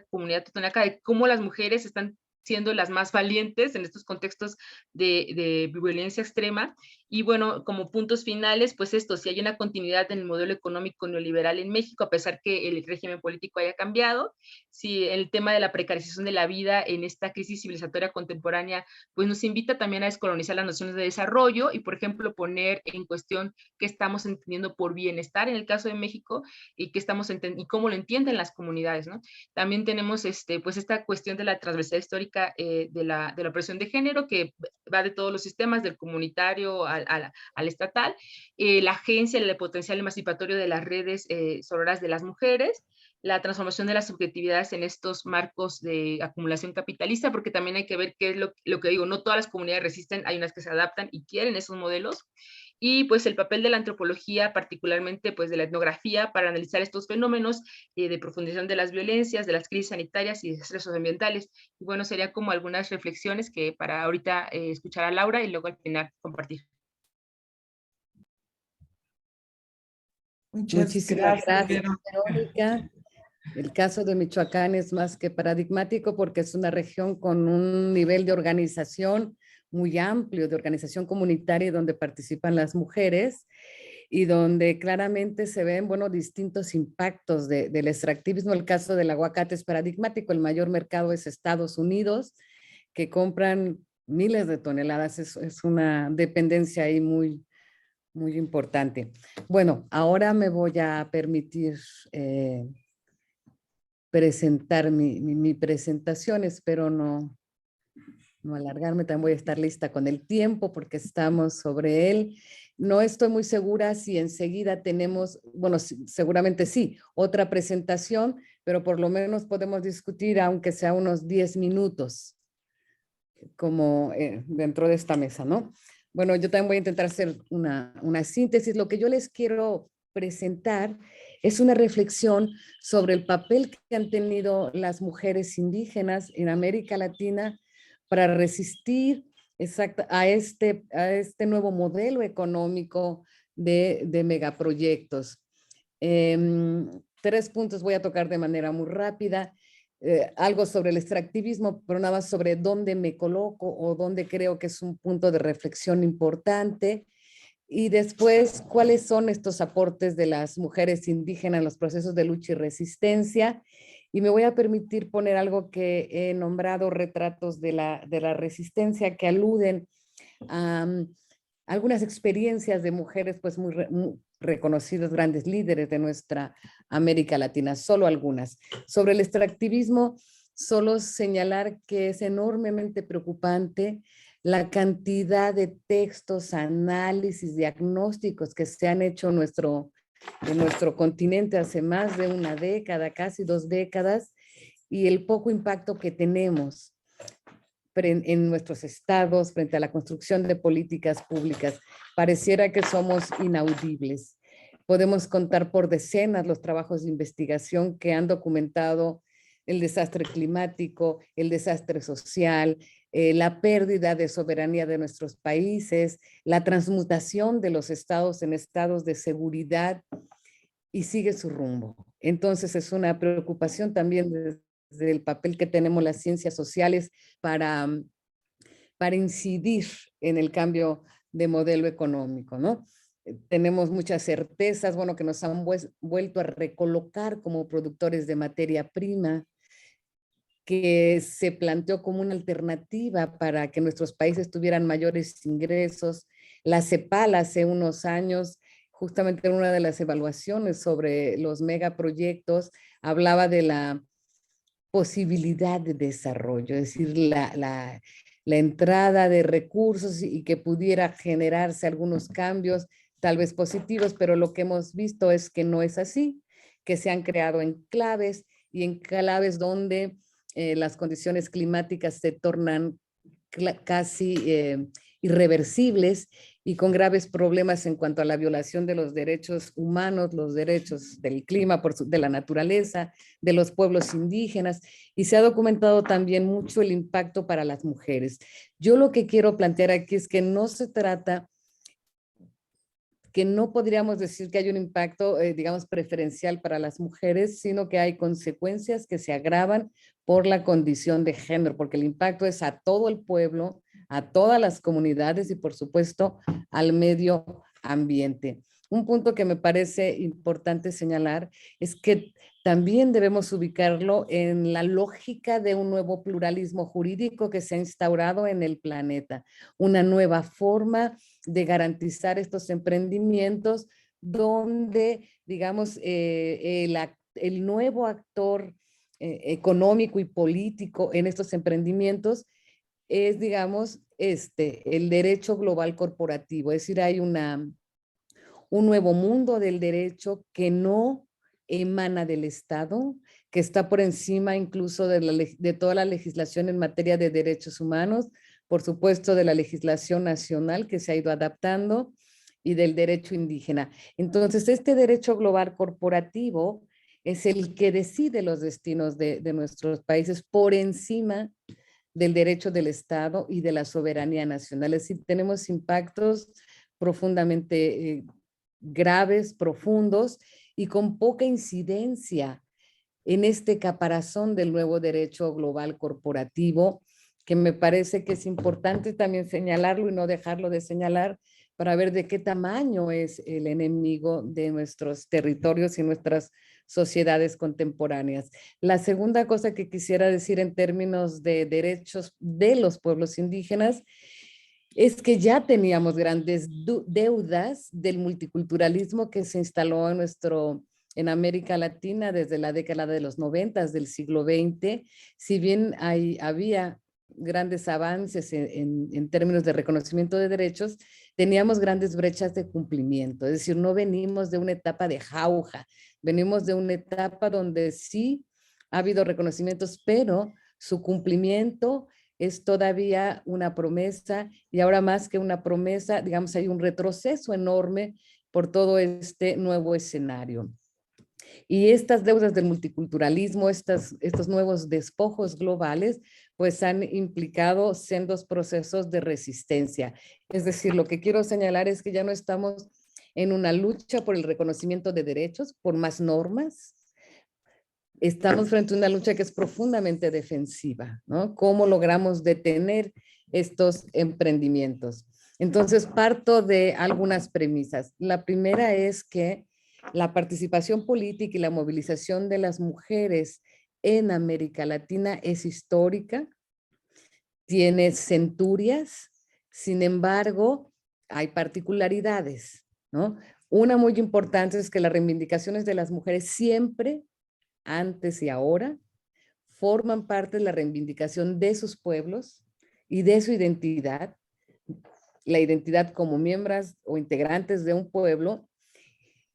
comunidad totonaca, de cómo las mujeres están siendo las más valientes en estos contextos de violencia extrema. Y bueno, como puntos finales, pues si hay una continuidad en el modelo económico neoliberal en México, a pesar que el régimen político haya cambiado, si el tema de la precarización de la vida en esta crisis civilizatoria contemporánea, pues nos invita también a descolonizar las nociones de desarrollo y, por ejemplo, poner en cuestión qué estamos entendiendo por bienestar en el caso de México y cómo lo entienden las comunidades, ¿no? También tenemos pues esta cuestión de la transversalidad histórica de la opresión de género, que va de todos los sistemas, del comunitario al estatal, la agencia, el potencial emancipatorio de las redes sororas de las mujeres, la transformación de las subjetividades en estos marcos de acumulación capitalista, porque también hay que ver qué es lo que digo, no todas las comunidades resisten, hay unas que se adaptan y quieren esos modelos, y pues el papel de la antropología, particularmente pues de la etnografía, para analizar estos fenómenos de profundización de las violencias, de las crisis sanitarias y desastres socioambientales. Y bueno, sería como algunas reflexiones que para ahorita escuchar a Laura y luego al final compartir. Muchísimas gracias, Verónica. El caso de Michoacán es más que paradigmático porque es una región con un nivel de organización muy amplio, de organización comunitaria donde participan las mujeres y donde claramente se ven, bueno, distintos impactos del extractivismo. El caso del aguacate es paradigmático. El mayor mercado es Estados Unidos, que compran miles de toneladas. Es una dependencia ahí muy muy importante. Bueno, ahora me voy a permitir presentar mi presentación. Espero no alargarme, también voy a estar lista con el tiempo porque estamos sobre él. No estoy muy segura si enseguida tenemos, bueno, seguramente sí, otra presentación, pero por lo menos podemos discutir, aunque sea unos 10 minutos, como dentro de esta mesa, ¿no? Bueno, yo también voy a intentar hacer una síntesis. Lo que yo les quiero presentar es una reflexión sobre el papel que han tenido las mujeres indígenas en América Latina para resistir a este nuevo modelo económico de megaproyectos. 3 puntos voy a tocar de manera muy rápida. Algo sobre el extractivismo, pero nada más sobre dónde me coloco o dónde creo que es un punto de reflexión importante. Y después, ¿cuáles son estos aportes de las mujeres indígenas en los procesos de lucha y resistencia? Y me voy a permitir poner algo que he nombrado retratos de la resistencia, que aluden a algunas experiencias de mujeres pues muy reconocidas, grandes líderes de nuestra América Latina, solo algunas. Sobre el extractivismo, solo señalar que es enormemente preocupante la cantidad de textos, análisis, diagnósticos que se han hecho en nuestro continente hace más de una década, casi 2 décadas, y el poco impacto que tenemos en nuestros estados frente a la construcción de políticas públicas. Pareciera que somos inaudibles. Podemos contar por decenas los trabajos de investigación que han documentado el desastre climático, el desastre social, la pérdida de soberanía de nuestros países, la transmutación de los estados en estados de seguridad, y sigue su rumbo. Entonces es una preocupación también desde el papel que tenemos las ciencias sociales para incidir en el cambio de modelo económico, ¿no? Tenemos muchas certezas, bueno, que nos han vuelto a recolocar como productores de materia prima, que se planteó como una alternativa para que nuestros países tuvieran mayores ingresos. La CEPAL hace unos años, justamente en una de las evaluaciones sobre los megaproyectos, hablaba de la posibilidad de desarrollo, es decir, la entrada de recursos y que pudiera generarse algunos cambios, tal vez positivos, pero lo que hemos visto es que no es así, que se han creado enclaves y enclaves donde las condiciones climáticas se tornan casi irreversibles y con graves problemas en cuanto a la violación de los derechos humanos, los derechos del clima, de la naturaleza, de los pueblos indígenas, y se ha documentado también mucho el impacto para las mujeres. Yo lo que quiero plantear aquí es que no se trata, que no podríamos decir que hay un impacto, digamos, preferencial para las mujeres, sino que hay consecuencias que se agravan por la condición de género, porque el impacto es a todo el pueblo, a todas las comunidades y, por supuesto, al medio ambiente. Un punto que me parece importante señalar es que también debemos ubicarlo en la lógica de un nuevo pluralismo jurídico que se ha instaurado en el planeta, una nueva forma de garantizar estos emprendimientos donde, digamos, el nuevo actor económico y político en estos emprendimientos es, digamos, el derecho global corporativo. Es decir, hay un nuevo mundo del derecho que no emana del Estado, que está por encima incluso de toda la legislación en materia de derechos humanos, por supuesto de la legislación nacional que se ha ido adaptando y del derecho indígena. Entonces, este derecho global corporativo es el que decide los destinos de nuestros países por encima del derecho del Estado y de la soberanía nacional. Es decir, tenemos impactos profundamente graves, profundos y con poca incidencia en este caparazón del nuevo derecho global corporativo, que me parece que es importante también señalarlo y no dejarlo de señalar para ver de qué tamaño es el enemigo de nuestros territorios y nuestras sociedades contemporáneas. La segunda cosa que quisiera decir en términos de derechos de los pueblos indígenas es que ya teníamos grandes deudas del multiculturalismo que se instaló en América Latina desde la década de los 90 del siglo XX. Si bien había grandes avances en términos de reconocimiento de derechos, teníamos grandes brechas de cumplimiento. Es decir, no venimos de una etapa de jauja, venimos de una etapa donde sí ha habido reconocimientos, pero su cumplimiento es todavía una promesa, y ahora más que una promesa, digamos, hay un retroceso enorme por todo este nuevo escenario. Y estas deudas del multiculturalismo, estos nuevos despojos globales, pues han implicado sendos procesos de resistencia. Es decir, lo que quiero señalar es que ya no estamos en una lucha por el reconocimiento de derechos, por más normas. Estamos frente a una lucha que es profundamente defensiva, ¿no? ¿Cómo logramos detener estos emprendimientos? Entonces, parto de algunas premisas. La primera es que la participación política y la movilización de las mujeres en América Latina es histórica, tiene centurias, sin embargo, hay particularidades, ¿no? Una muy importante es que las reivindicaciones de las mujeres siempre, antes y ahora, forman parte de la reivindicación de sus pueblos y de su identidad, la identidad como miembros o integrantes de un pueblo.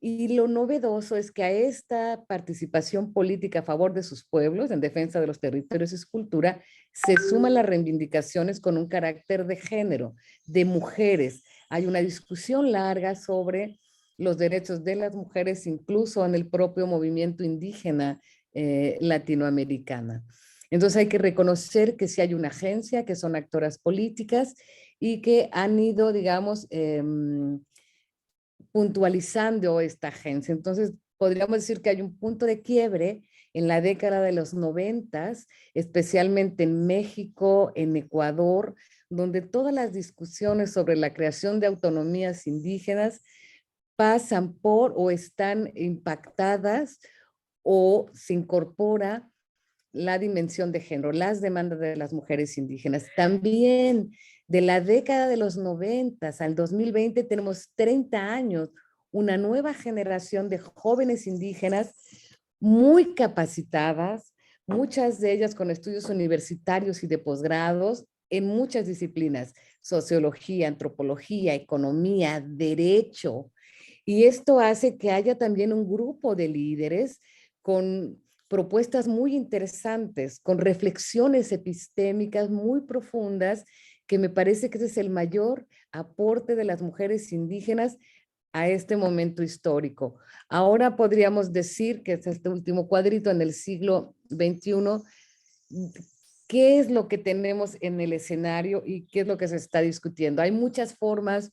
Y lo novedoso es que a esta participación política a favor de sus pueblos, en defensa de los territorios y su cultura, se suman las reivindicaciones con un carácter de género, de mujeres. Hay una discusión larga sobre los derechos de las mujeres, incluso en el propio movimiento indígena latinoamericana. Entonces hay que reconocer que sí hay una agencia, que son actoras políticas y que han ido, digamos, puntualizando esta agencia. Entonces podríamos decir que hay un punto de quiebre en la década de los 90, especialmente en México, en Ecuador, donde todas las discusiones sobre la creación de autonomías indígenas pasan por o están impactadas o se incorpora la dimensión de género, las demandas de las mujeres indígenas. También de la década de los 90 al 2020 tenemos 30 años, una nueva generación de jóvenes indígenas muy capacitadas, muchas de ellas con estudios universitarios y de posgrados en muchas disciplinas, sociología, antropología, economía, derecho. Y esto hace que haya también un grupo de líderes con propuestas muy interesantes, con reflexiones epistémicas muy profundas, que me parece que ese es el mayor aporte de las mujeres indígenas a este momento histórico. Ahora podríamos decir que es este último cuadrito en el siglo XXI, ¿qué es lo que tenemos en el escenario y qué es lo que se está discutiendo? Hay muchas formas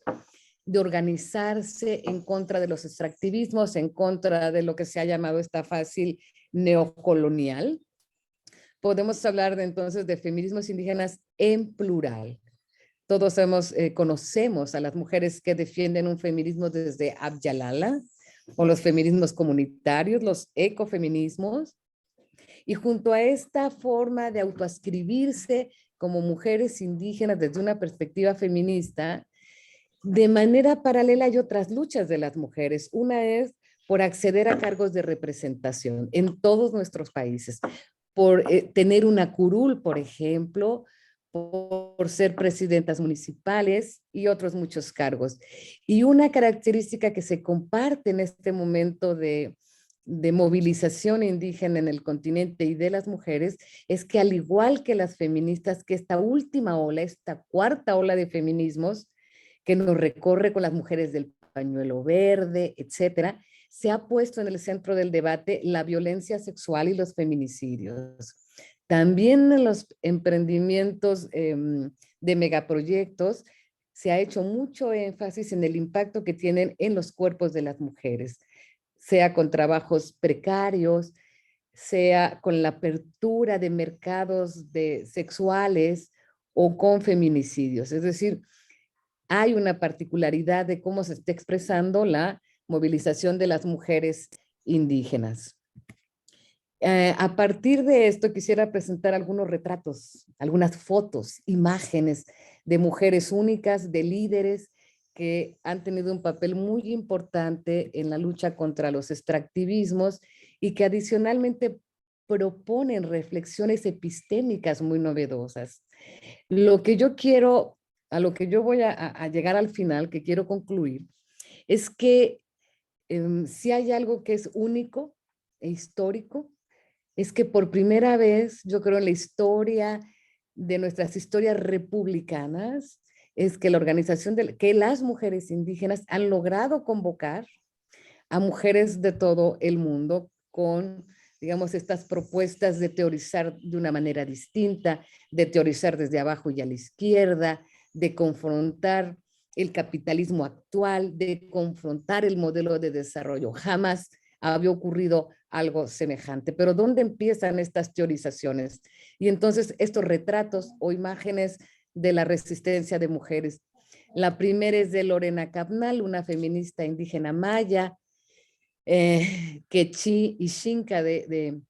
de organizarse en contra de los extractivismos, en contra de lo que se ha llamado esta fácil neocolonial. Podemos hablar entonces de feminismos indígenas en plural. Todos conocemos a las mujeres que defienden un feminismo desde Abya o los feminismos comunitarios, los ecofeminismos. Y junto a esta forma de autoascribirse como mujeres indígenas desde una perspectiva feminista, de manera paralela hay otras luchas de las mujeres. Una es por acceder a cargos de representación en todos nuestros países, por tener una curul, por ejemplo, por ser presidentas municipales y otros muchos cargos. Y una característica que se comparte en este momento de movilización indígena en el continente y de las mujeres es que, al igual que las feministas, que esta última ola, esta cuarta ola de feminismos que nos recorre con las mujeres del pañuelo verde, etcétera, se ha puesto en el centro del debate la violencia sexual y los feminicidios. También en los emprendimientos de megaproyectos se ha hecho mucho énfasis en el impacto que tienen en los cuerpos de las mujeres, sea con trabajos precarios, sea con la apertura de mercados sexuales o con feminicidios. Es decir, hay una particularidad de cómo se está expresando la movilización de las mujeres indígenas. A partir de esto quisiera presentar algunos retratos, algunas fotos, imágenes de mujeres únicas, de líderes que han tenido un papel muy importante en la lucha contra los extractivismos y que adicionalmente proponen reflexiones epistémicas muy novedosas. Lo que yo quiero, a lo que yo voy a llegar al final, que quiero concluir, es que si hay algo que es único e histórico, es que por primera vez, yo creo en la historia de nuestras historias republicanas, es que la organización, que las mujeres indígenas han logrado convocar a mujeres de todo el mundo con, digamos, estas propuestas de teorizar de una manera distinta, de teorizar desde abajo y a la izquierda, de confrontar el capitalismo actual, de confrontar el modelo de desarrollo. Jamás había ocurrido algo semejante. Pero ¿dónde empiezan estas teorizaciones? Y entonces estos retratos o imágenes de la resistencia de mujeres. La primera es de Lorena Cabnal, una feminista indígena maya, quechí y xinca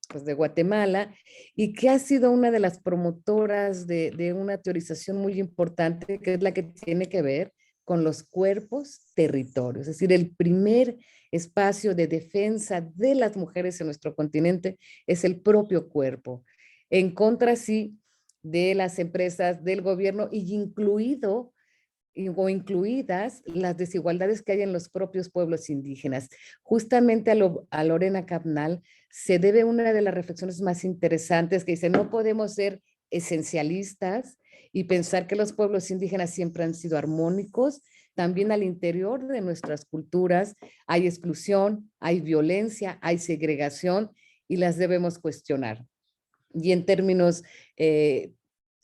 pues de Guatemala, y que ha sido una de las promotoras de una teorización muy importante, que es la que tiene que ver con los cuerpos territorios, es decir, el primer espacio de defensa de las mujeres en nuestro continente es el propio cuerpo, en contra, sí, de las empresas, del gobierno, y incluido o incluidas las desigualdades que hay en los propios pueblos indígenas. Justamente a Lorena Cabnal se debe una de las reflexiones más interesantes que dice, no podemos ser esencialistas y pensar que los pueblos indígenas siempre han sido armónicos. También al interior de nuestras culturas hay exclusión, hay violencia, hay segregación y las debemos cuestionar. Y en términos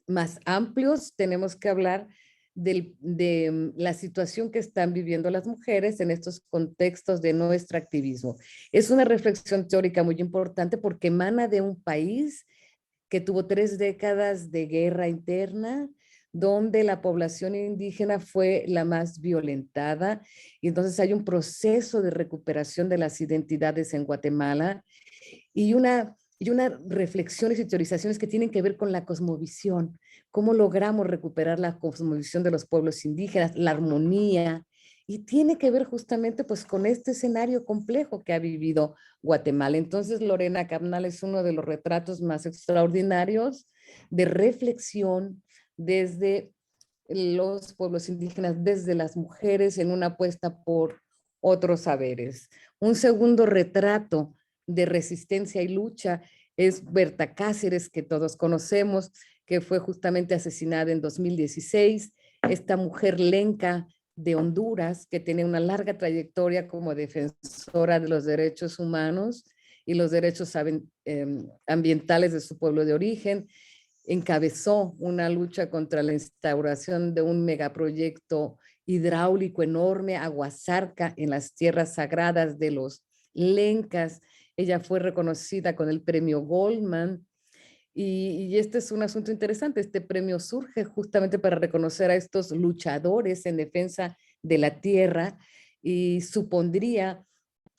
más amplios tenemos que hablar de la situación que están viviendo las mujeres en estos contextos de no extractivismo. Es una reflexión teórica muy importante porque emana de un país que tuvo 3 décadas de guerra interna, donde la población indígena fue la más violentada, y entonces hay un proceso de recuperación de las identidades en Guatemala y una reflexiones y teorizaciones que tienen que ver con la cosmovisión, cómo logramos recuperar la cosmovisión de los pueblos indígenas, la armonía, y tiene que ver justamente pues con este escenario complejo que ha vivido Guatemala. Entonces Lorena Cabnal es uno de los retratos más extraordinarios de reflexión desde los pueblos indígenas, desde las mujeres en una apuesta por otros saberes. Un segundo retrato de resistencia y lucha es Berta Cáceres, que todos conocemos, que fue justamente asesinada en 2016. Esta mujer lenca de Honduras, que tiene una larga trayectoria como defensora de los derechos humanos y los derechos ambientales de su pueblo de origen, encabezó una lucha contra la instauración de un megaproyecto hidráulico enorme, Aguasarca, en las tierras sagradas de los lencas. Ella fue reconocida con el premio Goldman y este es un asunto interesante. Este premio surge justamente para reconocer a estos luchadores en defensa de la tierra y supondría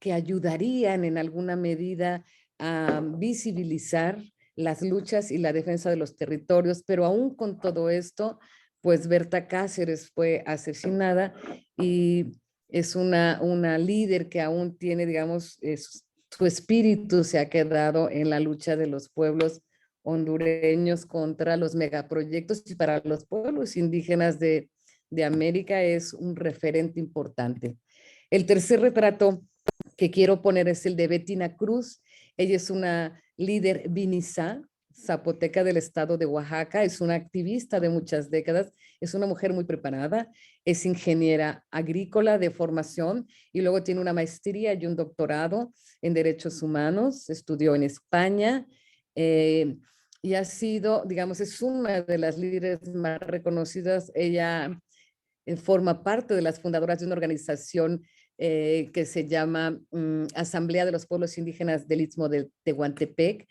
que ayudarían en alguna medida a visibilizar las luchas y la defensa de los territorios, pero aún con todo esto, pues Berta Cáceres fue asesinada y es una líder que aún tiene, digamos, su espíritu se ha quedado en la lucha de los pueblos hondureños contra los megaproyectos, y para los pueblos indígenas de América es un referente importante. El tercer retrato que quiero poner es el de Betina Cruz. Ella es una líder vinizá, zapoteca del estado de Oaxaca, es una activista de muchas décadas, es una mujer muy preparada, es ingeniera agrícola de formación y luego tiene una maestría y un doctorado en derechos humanos, estudió en España y ha sido, digamos, es una de las líderes más reconocidas. Ella forma parte de las fundadoras de una organización que se llama Asamblea de los Pueblos Indígenas del Istmo de Tehuantepec,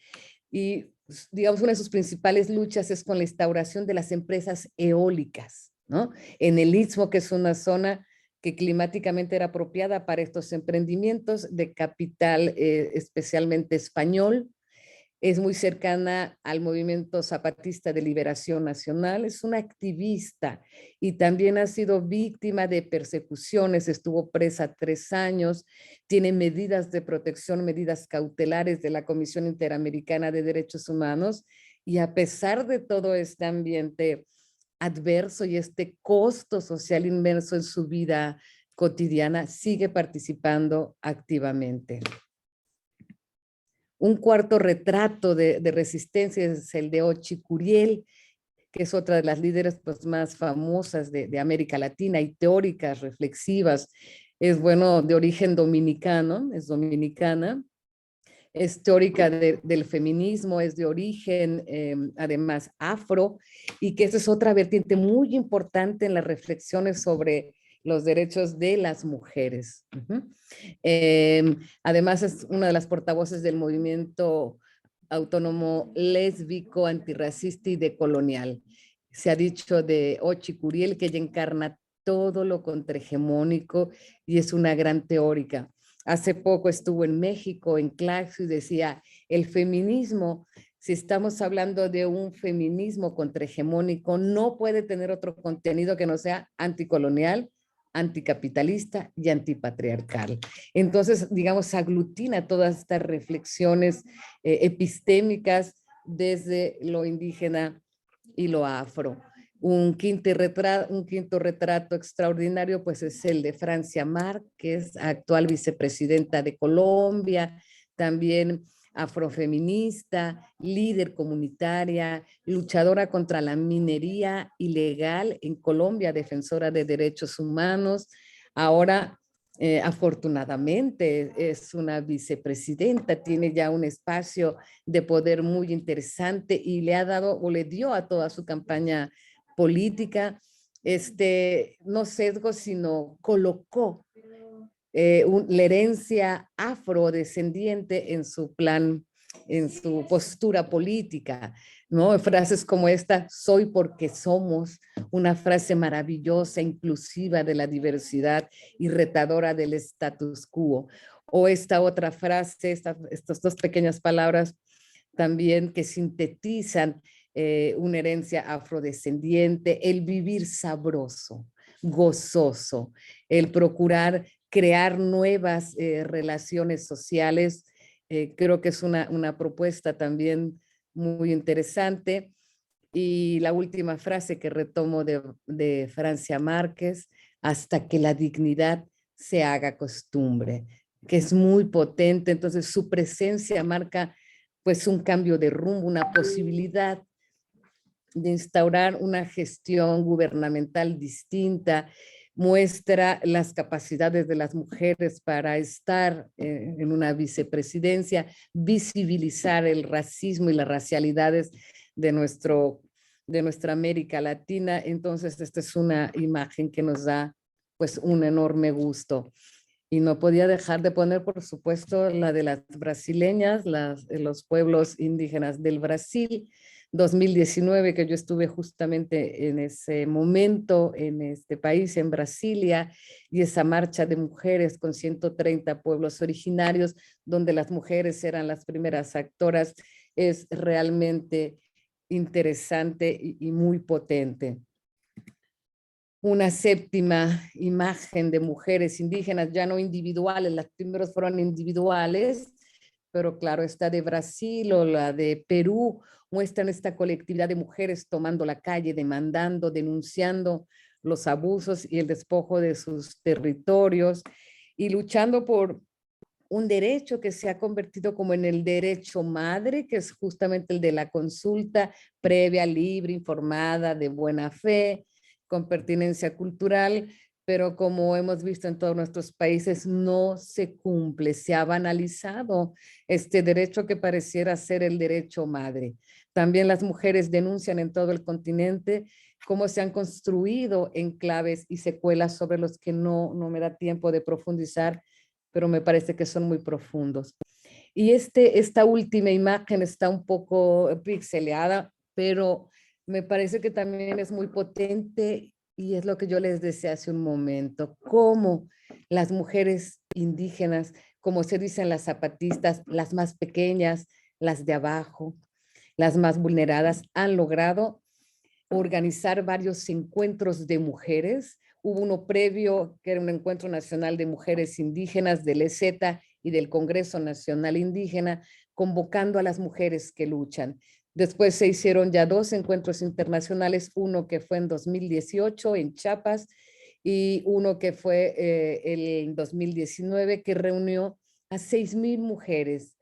y digamos una de sus principales luchas es con la instauración de las empresas eólicas, ¿no? En el Istmo, que es una zona que climáticamente era apropiada para estos emprendimientos de capital especialmente español. Es muy cercana al movimiento zapatista de liberación nacional, es una activista y también ha sido víctima de persecuciones, estuvo presa 3 años, tiene medidas de protección, medidas cautelares de la Comisión Interamericana de Derechos Humanos, y a pesar de todo este ambiente adverso y este costo social inmenso en su vida cotidiana, sigue participando activamente. Un cuarto retrato de resistencia es el de Ochi Curiel, que es otra de las líderes pues, más famosas de América Latina y teóricas reflexivas. Es, bueno, de origen dominicano, es dominicana, es teórica del feminismo, es de origen además afro, y que esa es otra vertiente muy importante en las reflexiones sobre los derechos de las mujeres. Además es una de las portavoces del movimiento autónomo lésbico, antirracista y decolonial. Se ha dicho de Ochi Curiel que ella encarna todo lo contrahegemónico y es una gran teórica. Hace poco estuvo en México, en Claxo, y decía, el feminismo, si estamos hablando de un feminismo contrahegemónico, no puede tener otro contenido que no sea anticolonial, anticapitalista y antipatriarcal. Entonces, digamos, aglutina todas estas reflexiones epistémicas desde lo indígena y lo afro. Un quinto retrato extraordinario, pues es el de Francia Márquez, actual vicepresidenta de Colombia, también afrofeminista, líder comunitaria, luchadora contra la minería ilegal en Colombia, defensora de derechos humanos. Ahora, afortunadamente, es una vicepresidenta, tiene ya un espacio de poder muy interesante y le ha dado o le dio a toda su campaña política, no sesgo, sino colocó la herencia afrodescendiente en su plan, en su postura política, ¿no? Frases como esta, soy porque somos, una frase maravillosa, inclusiva de la diversidad y retadora del status quo. O esta otra frase, estas dos pequeñas palabras también que sintetizan una herencia afrodescendiente, el vivir sabroso, gozoso, el procurar crear nuevas relaciones sociales. Creo que es una propuesta también muy interesante. Y la última frase que retomo de Francia Márquez, hasta que la dignidad se haga costumbre, que es muy potente. Entonces su presencia marca pues un cambio de rumbo, una posibilidad de instaurar una gestión gubernamental distinta, muestra las capacidades de las mujeres para estar en una vicepresidencia, visibilizar el racismo y las racialidades de nuestra América Latina. Entonces, esta es una imagen que nos da pues un enorme gusto. Y no podía dejar de poner, por supuesto, la de las brasileñas, los pueblos indígenas del Brasil, 2019, que yo estuve justamente en ese momento en este país, en Brasilia, y esa marcha de mujeres con 130 pueblos originarios, donde las mujeres eran las primeras actoras, es realmente interesante y muy potente. Una séptima imagen de mujeres indígenas, ya no individuales, las primeras fueron individuales, pero claro, esta de Brasil o la de Perú muestran esta colectividad de mujeres tomando la calle, demandando, denunciando los abusos y el despojo de sus territorios y luchando por un derecho que se ha convertido como en el derecho madre, que es justamente el de la consulta previa, libre, informada, de buena fe, con pertinencia cultural, pero como hemos visto en todos nuestros países, no se cumple, se ha banalizado este derecho que pareciera ser el derecho madre. También las mujeres denuncian en todo el continente cómo se han construido enclaves y secuelas sobre los que no me da tiempo de profundizar, pero me parece que son muy profundos. Y esta última imagen está un poco pixeleada, pero me parece que también es muy potente y es lo que yo les decía hace un momento, cómo las mujeres indígenas, como se dicen las zapatistas, las más pequeñas, las de abajo, las más vulneradas, han logrado organizar varios encuentros de mujeres. Hubo uno previo, que era un encuentro nacional de mujeres indígenas del EZ y del Congreso Nacional Indígena, convocando a las mujeres que luchan. Después se hicieron ya 2 encuentros internacionales, uno que fue en 2018 en Chiapas y uno que fue el 2019, que reunió a 6,000 mujeres.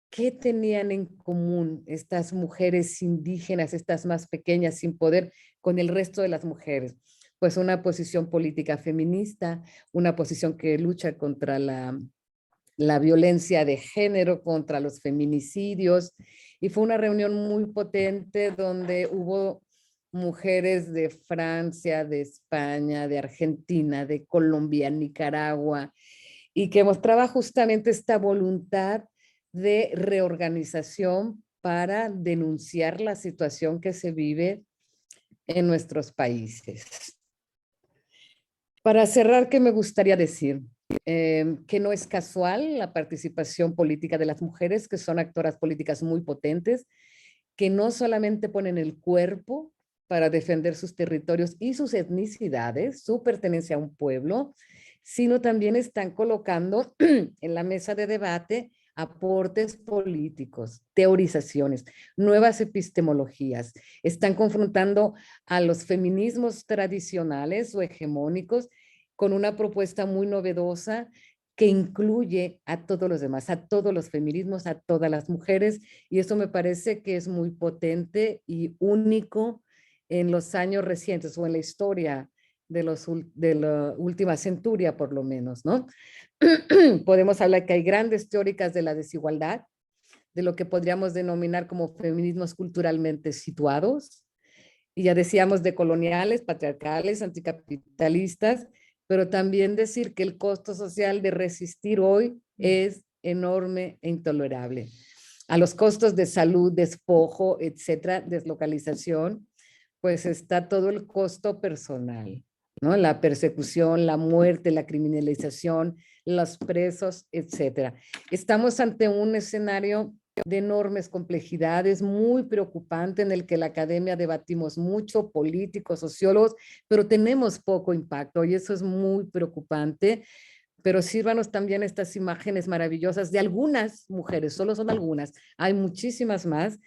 ¿Qué tenían en común estas mujeres indígenas, estas más pequeñas sin poder, con el resto de las mujeres? Pues una posición política feminista, una posición que lucha contra la violencia de género, contra los feminicidios, y fue una reunión muy potente donde hubo mujeres de Francia, de España, de Argentina, de Colombia, Nicaragua, y que mostraba justamente esta voluntad de reorganización para denunciar la situación que se vive en nuestros países. Para cerrar, ¿qué me gustaría decir? Que no es casual la participación política de las mujeres, que son actoras políticas muy potentes, que no solamente ponen el cuerpo para defender sus territorios y sus etnicidades, su pertenencia a un pueblo, sino también están colocando en la mesa de debate aportes políticos, teorizaciones, nuevas epistemologías. Están confrontando a los feminismos tradicionales o hegemónicos con una propuesta muy novedosa que incluye a todos los demás, a todos los feminismos, a todas las mujeres, y eso me parece que es muy potente y único en los años recientes o en la historia de la última centuria, por lo menos, ¿no? Podemos hablar que hay grandes teóricas de la desigualdad, de lo que podríamos denominar como feminismos culturalmente situados, y ya decíamos de coloniales, patriarcales, anticapitalistas, pero también decir que el costo social de resistir hoy es enorme e intolerable. A los costos de salud, despojo, etcétera, deslocalización, pues está todo el costo personal, ¿no? La persecución, la muerte, la criminalización, los presos, etcétera. Estamos ante un escenario de enormes complejidades, muy preocupante, en el que la academia debatimos mucho, políticos, sociólogos, pero tenemos poco impacto y eso es muy preocupante. Pero sírvanos también estas imágenes maravillosas de algunas mujeres, solo son algunas, hay muchísimas más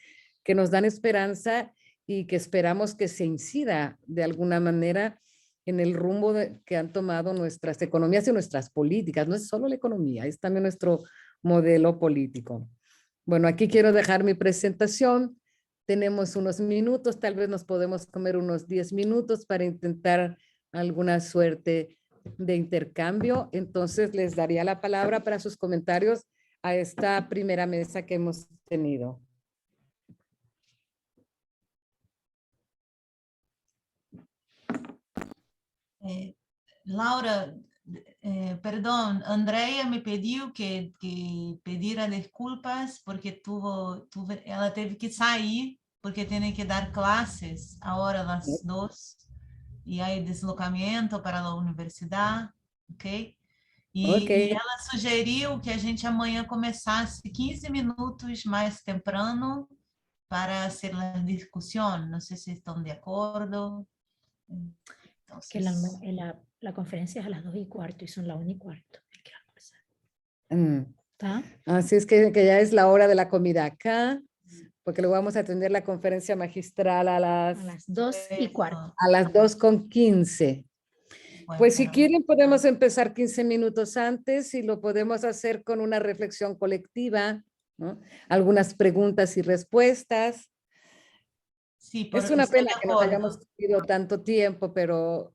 que nos dan esperanza y que esperamos que se incida de alguna manera en el rumbo que han tomado nuestras economías y nuestras políticas. No es solo la economía, es también nuestro modelo político. Bueno, aquí quiero dejar mi presentación. Tenemos unos minutos, tal vez nos podemos comer unos 10 minutos para intentar alguna suerte de intercambio. Entonces les daría la palabra para sus comentarios a esta primera mesa que hemos tenido. Laura, perdón, Andrea me pidió que pediera disculpas porque ela teve que sair porque tiene que dar clases ahora a las 2 y hay deslocamento para la universidad, ¿ok? E ela sugeriu que a gente amanhã começasse 15 minutos mais temprano para hacer la discusión. No sé si están de acuerdo. Entonces, que la conferencia es a las 2:15 y son las 1:15. Hay que almorzar. Así es que ya es la hora de la comida acá, porque luego vamos a atender la conferencia magistral a las 2:15. A las 2:15. bueno, Pues si quieren podemos empezar 15 minutos antes y lo podemos hacer con una reflexión colectiva, ¿no? Algunas preguntas y respuestas. Sí, es una estoy pena de que nos acuerdo. hayamos tenido tanto tiempo, pero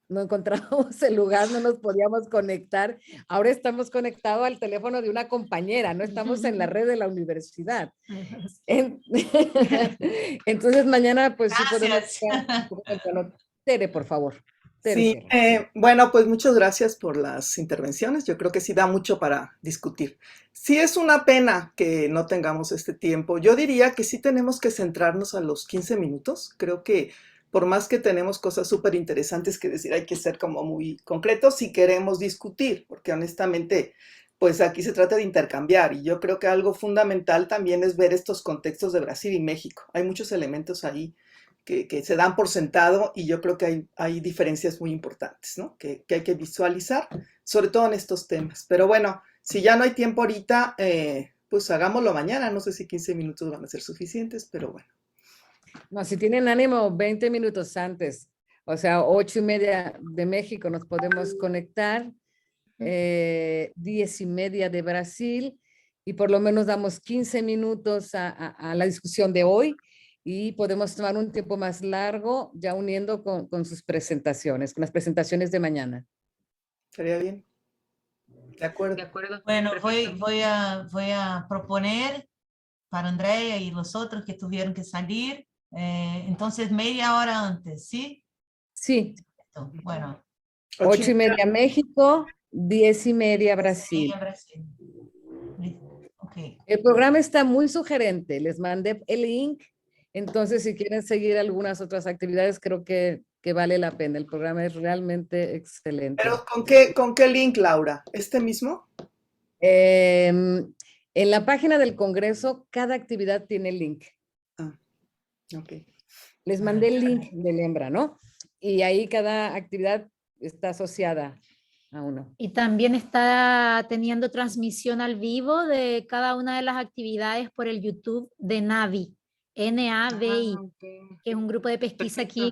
no encontramos el lugar, no nos podíamos conectar. Ahora estamos conectados al teléfono de una compañera, no estamos en la red de la universidad. Entonces mañana pues sí podemos... Tere, por favor. Tere, Sí, bueno, pues muchas gracias por las intervenciones. Yo creo que sí da mucho para discutir. Sí es una pena que no tengamos este tiempo. Yo diría que sí tenemos que centrarnos a los 15 minutos. Creo que por más que tenemos cosas súper interesantes que decir, hay que ser como muy concretos si queremos discutir, porque honestamente pues aquí se trata de intercambiar y yo creo que algo fundamental también es ver estos contextos de Brasil y México. Hay muchos elementos ahí que se dan por sentado y yo creo que hay diferencias muy importantes, ¿no? Que hay que visualizar, sobre todo en estos temas. Pero bueno, si ya no hay tiempo ahorita, pues hagámoslo mañana. No sé si 15 minutos van a ser suficientes, pero bueno. No, si tienen ánimo, 20 minutos antes, o sea, 8:30 de México nos podemos conectar, 10:30 de Brasil, y por lo menos damos 15 minutos a la discusión de hoy y podemos tomar un tiempo más largo ya uniendo con sus presentaciones, con las presentaciones de mañana. Estaría bien. De acuerdo. De acuerdo. Bueno, Perfecto. voy a proponer para Andrea y los otros que tuvieron que salir, entonces media hora antes, ¿sí? Sí, Bueno, 8:30 México, 10:30 Brasil. sí, Brasil. Listo, ok. El programa está muy sugerente, les mandé el link, entonces si quieren seguir algunas otras actividades, creo que vale la pena. El programa es realmente excelente. Pero ¿con qué link, Laura? ¿Este mismo? En la página del Congreso, cada actividad tiene link. Ah, ok. Les mandé el link del Embra, ¿no? Y ahí cada actividad está asociada a uno. Y también está teniendo transmisión al vivo de cada una de las actividades por el YouTube de NAVI, N-A-V-I, que es un grupo de pesquisa aquí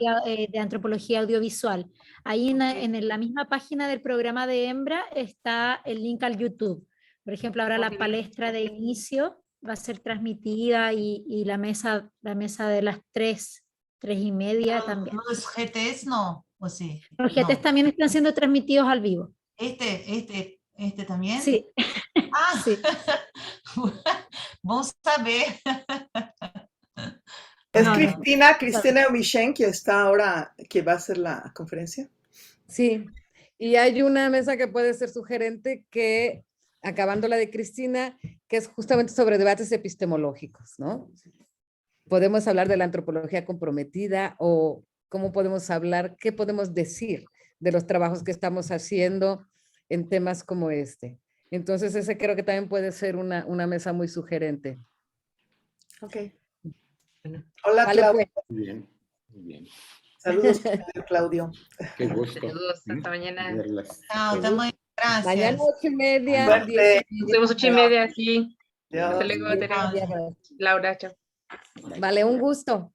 de antropología audiovisual. Ahí en la misma página del programa de Embra está el link al YouTube. Por ejemplo, ahora la palestra de inicio va a ser transmitida y la mesa de las 3:30 también. ¿Los GTs no? ¿O sí? Los GTs No. también están siendo transmitidos al vivo. ¿Este también? Sí. Ah, Sí. Vamos a ver. ¿Es No, no. Cristina Eumichen que está ahora, que va a hacer la conferencia? Sí, y hay una mesa que puede ser sugerente que, acabando la de Cristina, que es justamente sobre debates epistemológicos, ¿no? Podemos hablar de la antropología comprometida o cómo podemos hablar, qué podemos decir de los trabajos que estamos haciendo en temas como este. Entonces, ese creo que también puede ser una mesa muy sugerente. Ok. Hola, Vale, Claudio. pues. Muy bien, muy bien. Saludos, Claudio. Qué gusto. Saludos, hasta mañana. verlas. Chao, estamos gracias. Mañana 8:30. Suerte. 10:30. Nos vemos 8:30 aquí. Adiós. Hasta luego, Teresa. Laura, chao. Vale, un gusto.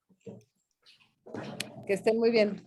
Que estén muy bien.